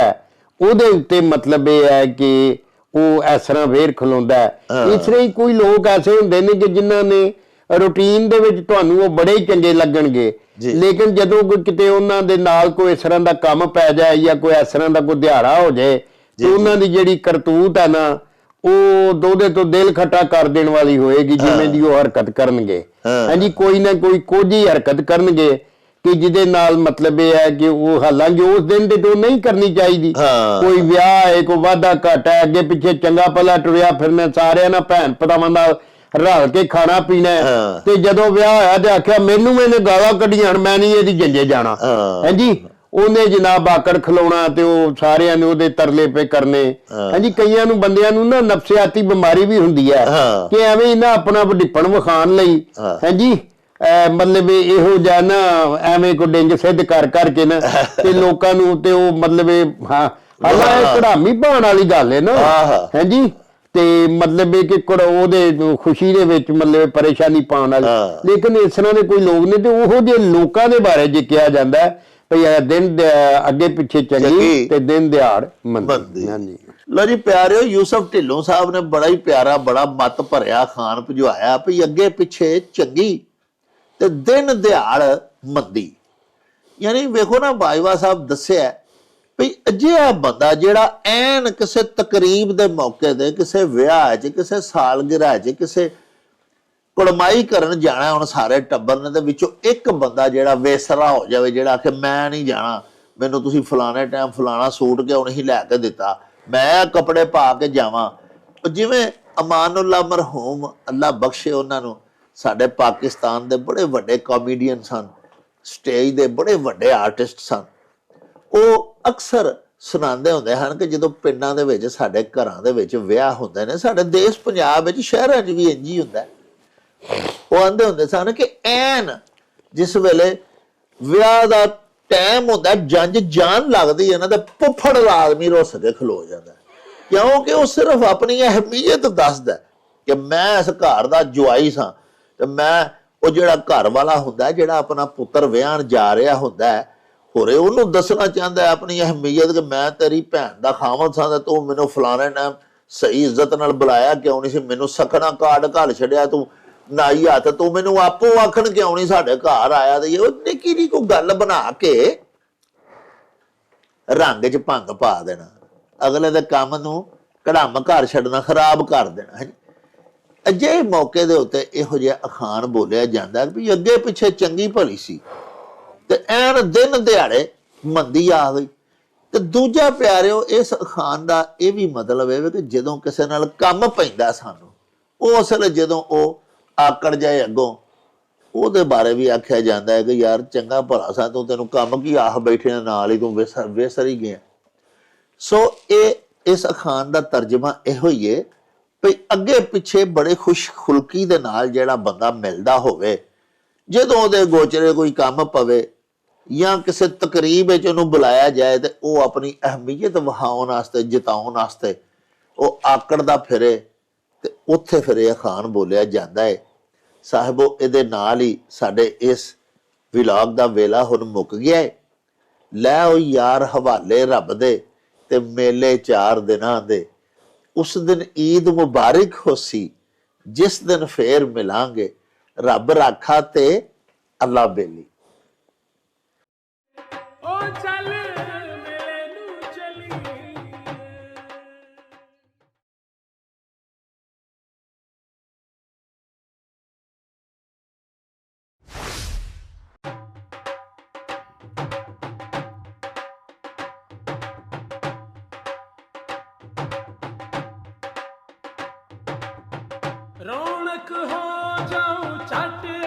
ਉਹਦੇ ਉੱਤੇ ਮਤਲਬ ਇਹ ਹੈ ਕਿ ਉਹ ਇਸ ਤਰ੍ਹਾਂ ਵੇਰ ਖਲੋਂਦਾ। ਇਸ ਤਰ੍ਹਾਂ ਹੀ ਕੋਈ ਲੋਕ ਐਸੇ ਹੁੰਦੇ ਨੇ ਕਿ ਜਿਨ੍ਹਾਂ ਨੇ ਰੂਟੀਨ ਦੇ ਵਿੱਚ ਤੁਹਾਨੂੰ ਉਹ ਬੜੇ ਹੀ ਚੰਗੇ ਲੱਗਣਗੇ, ਲੇਕਿਨ ਜਦੋਂ ਕੋਈ ਕਿਤੇ ਉਹਨਾਂ ਦੇ ਨਾਲ ਕੋਈ ਇਸ ਤਰ੍ਹਾਂ ਦਾ ਕੰਮ ਪੈ ਜਾਏ ਜਾਂ ਕੋਈ ਇਸ ਤਰ੍ਹਾਂ ਦਾ ਕੋਈ ਦਿਹਾੜਾ ਹੋ ਜਾਏ ਤੇ ਉਹਨਾਂ ਦੀ ਜਿਹੜੀ ਕਰਤੂਤ ਹੈ ਨਾ, ਉਹ ਦੋਦੇ ਤੋਂ ਦਿਲ ਖੱਟਾ ਕਰ ਦੇਣ ਵਾਲੀ ਹੋਏਗੀ, ਜਿਵੇਂ ਦੀ ਉਹ ਹਰਕਤ ਕਰਨਗੇ। ਹਾਂਜੀ, ਕੋਈ ਨਾ ਕੋਈ ਕੋਝੀ ਹਰਕਤ ਕਰਨਗੇ ਕਿ ਜਿਹਦੇ ਨਾਲ ਮਤਲਬ ਇਹ ਹੈ ਕਿ ਉਹ ਹਾਲਾਂਕਿ ਉਸ ਦਿਨ ਤੇ ਉਹ ਨਹੀਂ ਕਰਨੀ ਚਾਹੀਦੀ। ਕੋਈ ਵਿਆਹ ਹੈ, ਕੋਈ ਵਾਧਾ ਘਾਟਾ ਹੈ, ਅੱਗੇ ਪਿੱਛੇ ਚੰਗਾ ਭਲਾ ਟੁਰਿਆ ਫਿਰਨਾ, ਸਾਰਿਆਂ ਨਾਲ ਭੈਣ ਭਰਾਵਾਂ ਨਾਲ ਰਲ ਕੇ ਖਾਣਾ ਪੀਣਾ, ਤੇ ਜਦੋਂ ਵਿਆਹ ਹੋਇਆ ਤੇ ਆਖਿਆ ਮੈਨੂੰ ਇਹਨੇ ਗਾਲਾਂ ਕੱਢੀਆਂ, ਮੈਂ ਨਹੀਂ ਇਹਦੀ ਜੰਜੇ ਜਾਣਾ। ਹਾਂਜੀ, ਉਹਨੇ ਜਨਾਬ ਆਕੜ ਖਲੋਣਾ ਤੇ ਉਹ ਸਾਰਿਆਂ ਨੇ ਉਹਦੇ ਤਰਲੇ ਪੇ ਕਰਨੇ। ਹਾਂਜੀ, ਕਈਆਂ ਨੂੰ ਬੰਦਿਆਂ ਨੂੰ ਨਾ ਨਫਸਿਆਤੀ ਬਿਮਾਰੀ ਵੀ ਹੁੰਦੀ ਹੈ ਕਿ ਐਵੇਂ ਹੀ ਨਾ ਆਪਣਾ ਵਡਿੱਪਣ ਵਿਖਾਣ ਲਈ, ਹਾਂਜੀ, ਮਤਲਬ ਇਹੋ ਜਿਹਾ ਨਾ ਐਵੇਂ ਕੋ ਡਿੰਗ ਸਿੱਧ ਕਰ ਕਰਕੇ ਨਾ ਤੇ ਲੋਕਾਂ ਨੂੰ ਤੇ ਉਹ ਮਤਲਬ ਹਾਲਾ ਇਹ ਕਢਾਮੀ ਪਾਉਣ ਵਾਲੀ ਗੱਲ ਹੈ ਨਾ। ਹਾਂਜੀ, ਤੇ ਮਤਲਬ ਇਹ ਕਿ ਉਹਦੇ ਖੁਸ਼ੀ ਦੇ ਵਿੱਚ ਮਤਲਬ ਪਰੇਸ਼ਾਨੀ ਪਾਉਣ ਵਾਲੀ, ਲੇਕਿਨ ਇਸ ਤਰ੍ਹਾਂ ਦੇ ਕੋਈ ਲੋਕ ਨੇ ਤੇ ਉਹੋ ਜਿਹੇ ਲੋਕਾਂ ਦੇ ਬਾਰੇ ਜੇ ਕਿਹਾ ਜਾਂਦਾ ਭਈ ਦਿਨ ਅੱਗੇ ਪਿੱਛੇ ਚੰਗੀ ਤੇ ਦਿਨ ਦਿਹਾੜ ਮੰਦੀ। ਹਾਂਜੀ, ਲੋ ਜੀ ਪਿਆਰਿਓ, ਯੂਸਫ ਢਿੱਲੋਂ ਸਾਹਿਬ ਨੇ ਬੜਾ ਹੀ ਪਿਆਰਾ, ਬੜਾ ਮੱਤ ਭਰਿਆ ਖਾਨ ਭਿਜਵਾਇਆ ਵੀ ਅੱਗੇ ਪਿੱਛੇ ਚੰਗੀ ਤੇ ਦਿਨ ਦਿਹਾੜ ਮੰਦੀ। ਯਾਨੀ ਵੇਖੋ ਨਾ, ਬਾਜਵਾ ਸਾਹਿਬ ਦੱਸਿਆ ਵੀ ਅਜਿਹਾ ਬੰਦਾ ਜਿਹੜਾ ਐਨ ਕਿਸੇ ਤਕਰੀਬ ਦੇ ਮੌਕੇ ਤੇ, ਕਿਸੇ ਵਿਆਹ 'ਚ, ਕਿਸੇ ਸਾਲਗਿਰਾ 'ਚ, ਕਿਸੇ ਕੁੜਮਾਈ ਕਰਨ ਜਾਣਾ, ਹੁਣ ਸਾਰੇ ਟੱਬਰ ਨੇ, ਦੇ ਵਿੱਚੋਂ ਇੱਕ ਬੰਦਾ ਜਿਹੜਾ ਵੇਸਰਾ ਹੋ ਜਾਵੇ, ਜਿਹੜਾ ਆਖੇ ਮੈਂ ਨਹੀਂ ਜਾਣਾ, ਮੈਨੂੰ ਤੁਸੀਂ ਫਲਾਣੇ ਟਾਈਮ ਫਲਾਣਾ ਸੂਟ ਕਿਉਂ ਨਹੀਂ ਲੈ ਕੇ ਦਿੱਤਾ, ਮੈਂ ਕੱਪੜੇ ਪਾ ਕੇ ਜਾਵਾਂ। ਜਿਵੇਂ ਅਮਾਨੁੱਲਾ ਮਰਹੂਮ, ਅੱਲਾ ਬਖਸ਼ੇ ਉਹਨਾਂ ਨੂੰ, ਸਾਡੇ ਪਾਕਿਸਤਾਨ ਦੇ ਬੜੇ ਵੱਡੇ ਕਾਮੇਡੀਅਨ ਸਨ, ਸਟੇਜ ਦੇ ਬੜੇ ਵੱਡੇ ਆਰਟਿਸਟ ਸਨ। ਉਹ ਅਕਸਰ ਸੁਣਾਉਂਦੇ ਹੁੰਦੇ ਹਨ ਕਿ ਜਦੋਂ ਪਿੰਡਾਂ ਦੇ ਵਿੱਚ, ਸਾਡੇ ਘਰਾਂ ਦੇ ਵਿੱਚ ਵਿਆਹ ਹੁੰਦੇ ਨੇ, ਸਾਡੇ ਦੇਸ਼ ਪੰਜਾਬ ਵਿੱਚ, ਸ਼ਹਿਰਾਂ 'ਚ ਵੀ ਇੰਝ ਹੀ ਹੁੰਦਾ, ਉਹ ਆਂਦੇ ਹੁੰਦੇ ਸਨ ਕਿ ਐਨ ਜਿਸ ਵੇਲੇ ਵਿਆਹ ਦਾ ਟਾਈਮ ਹੁੰਦਾ, ਜੰਜ ਜਾਣ ਲੱਗਦੀ ਹੈ ਨਾ, ਤੇ ਪੁੱਫੜ ਆਦਮੀ ਰੁੱਸ ਕੇ ਖਲੋ ਜਾਂਦਾ, ਕਿਉਂਕਿ ਉਹ ਸਿਰਫ ਆਪਣੀ ਅਹਿਮੀਅਤ ਦੱਸਦਾ ਕਿ ਮੈਂ ਇਸ ਘਰ ਦਾ ਜਵਾਈ ਸਾਂ ਤੇ ਮੈਂ ਉਹ ਜਿਹੜਾ ਘਰ ਵਾਲਾ ਹੁੰਦਾ, ਜਿਹੜਾ ਆਪਣਾ ਪੁੱਤਰ ਵਿਆਹਣ ਜਾ ਰਿਹਾ ਹੁੰਦਾ ਹੈ, ਹੋਰੇ ਉਹਨੂੰ ਦੱਸਣਾ ਚਾਹੁੰਦਾ ਆਪਣੀ ਅਹਿਮੀਅਤ ਕਿ ਮੈਂ ਤੇਰੀ ਭੈਣ ਦਾ ਖਾਵੰਦ ਸਾਂ ਤੇ ਤੂੰ ਮੈਨੂੰ ਫਲਾਣੇ ਟਾਈਮ ਸਹੀ ਇੱਜ਼ਤ ਨਾਲ ਬੁਲਾਇਆ ਕਿਉਂ ਨਹੀਂ ਸੀ, ਮੈਨੂੰ ਸਖਣਾ ਕਾਰਡ ਘੱਲ ਛੱਡਿਆ ਤੂੰ ਨਾਈ ਹੱਥ, ਤੂੰ ਮੈਨੂੰ ਆਪੋ ਆਖਣ ਕਿਉਂ ਨਹੀਂ ਸਾਡੇ ਘਰ ਆਇਆ। ਤੇ ਉਹ ਨਿੱਕੀ ਜਿਹੀ ਕੋਈ ਗੱਲ ਬਣਾ ਕੇ ਰੰਗ 'ਚ ਭੰਗ ਪਾ ਦੇਣਾ, ਅਗਲੇ ਦੇ ਕੰਮ ਨੂੰ ਕੜਮ ਘਰ ਛੱਡਣਾ, ਖਰਾਬ ਕਰ ਦੇਣਾ ਹੈ। ਅਜਿਹੇ ਮੌਕੇ ਦੇ ਉੱਤੇ ਇਹੋ ਜਿਹਾ ਅਖਾਣ ਬੋਲਿਆ ਜਾਂਦਾ ਵੀ ਅੱਗੇ ਪਿੱਛੇ ਚੰਗੀ ਭਲੀ ਸੀ ਤੇ ਐਨ ਦਿਨ ਦਿਹਾੜੇ ਮੰਦੀ ਆ ਗਈ। ਤੇ ਦੂਜਾ ਪਿਆਰਿਓ, ਇਸ ਅਖਾਣ ਦਾ ਇਹ ਵੀ ਮਤਲਬ ਹੈ ਕਿ ਜਦੋਂ ਕਿਸੇ ਨਾਲ ਕੰਮ ਪੈਂਦਾ ਸਾਨੂੰ, ਉਸ ਵੇਲੇ ਜਦੋਂ ਉਹ ਆਕੜ ਜਾਏ ਅੱਗੋਂ, ਉਹਦੇ ਬਾਰੇ ਵੀ ਆਖਿਆ ਜਾਂਦਾ ਹੈ ਕਿ ਯਾਰ ਚੰਗਾ ਭਲਾ ਸਾਂ ਤੂੰ, ਤੈਨੂੰ ਕੰਮ ਕੀ ਆਖ ਬੈਠੇ ਨਾਲ ਹੀ ਤੂੰ ਵੇਸਰ ਹੀ ਗਿਆ। ਸੋ ਇਸ ਅਖਾਣ ਦਾ ਤਰਜਮਾ ਇਹੋ ਹੀ ਹੈ ਵੀ ਅੱਗੇ ਪਿੱਛੇ ਬੜੇ ਖੁਸ਼ ਖੁਲਕੀ ਦੇ ਨਾਲ ਜਿਹੜਾ ਬੰਦਾ ਮਿਲਦਾ ਹੋਵੇ, ਜਦੋਂ ਉਹਦੇ ਗੋਚਰੇ ਕੋਈ ਕੰਮ ਪਵੇ ਜਾਂ ਕਿਸੇ ਤਕਰੀਬ ਵਿੱਚ ਉਹਨੂੰ ਬੁਲਾਇਆ ਜਾਏ ਤੇ ਉਹ ਆਪਣੀ ਅਹਿਮੀਅਤ ਵਿਖਾਉਣ ਵਾਸਤੇ, ਜਤਾਉਣ ਵਾਸਤੇ ਉਹ ਆਕੜਦਾ ਫਿਰੇ ਤੇ ਉੱਥੇ ਫਿਰ ਇਹ ਅਖਾਣ ਬੋਲਿਆ ਜਾਂਦਾ ਹੈ। ਸਾਹਿਬੋ, ਇਹਦੇ ਨਾਲ ਹੀ ਸਾਡੇ ਇਸ ਵਲੌਗ ਦਾ ਵੇਲਾ ਹੁਣ ਮੁੱਕ ਗਿਆ ਹੈ। ਲੈ ਉਹ ਯਾਰ ਹਵਾਲੇ ਰੱਬ ਦੇ ਤੇ ਮੇਲੇ 4 ਦਿਨਾਂ ਦੇ, ਉਸ ਦਿਨ ਈਦ ਮੁਬਾਰਕ ਹੋਸੀ, ਜਿਸ ਦਿਨ ਫੇਰ ਮਿਲਾਂਗੇ, ਰੱਬ ਰਾਖਾ ਤੇ ਅੱਲਾ ਬੇਲੀ। रौनक हो जाऊं चट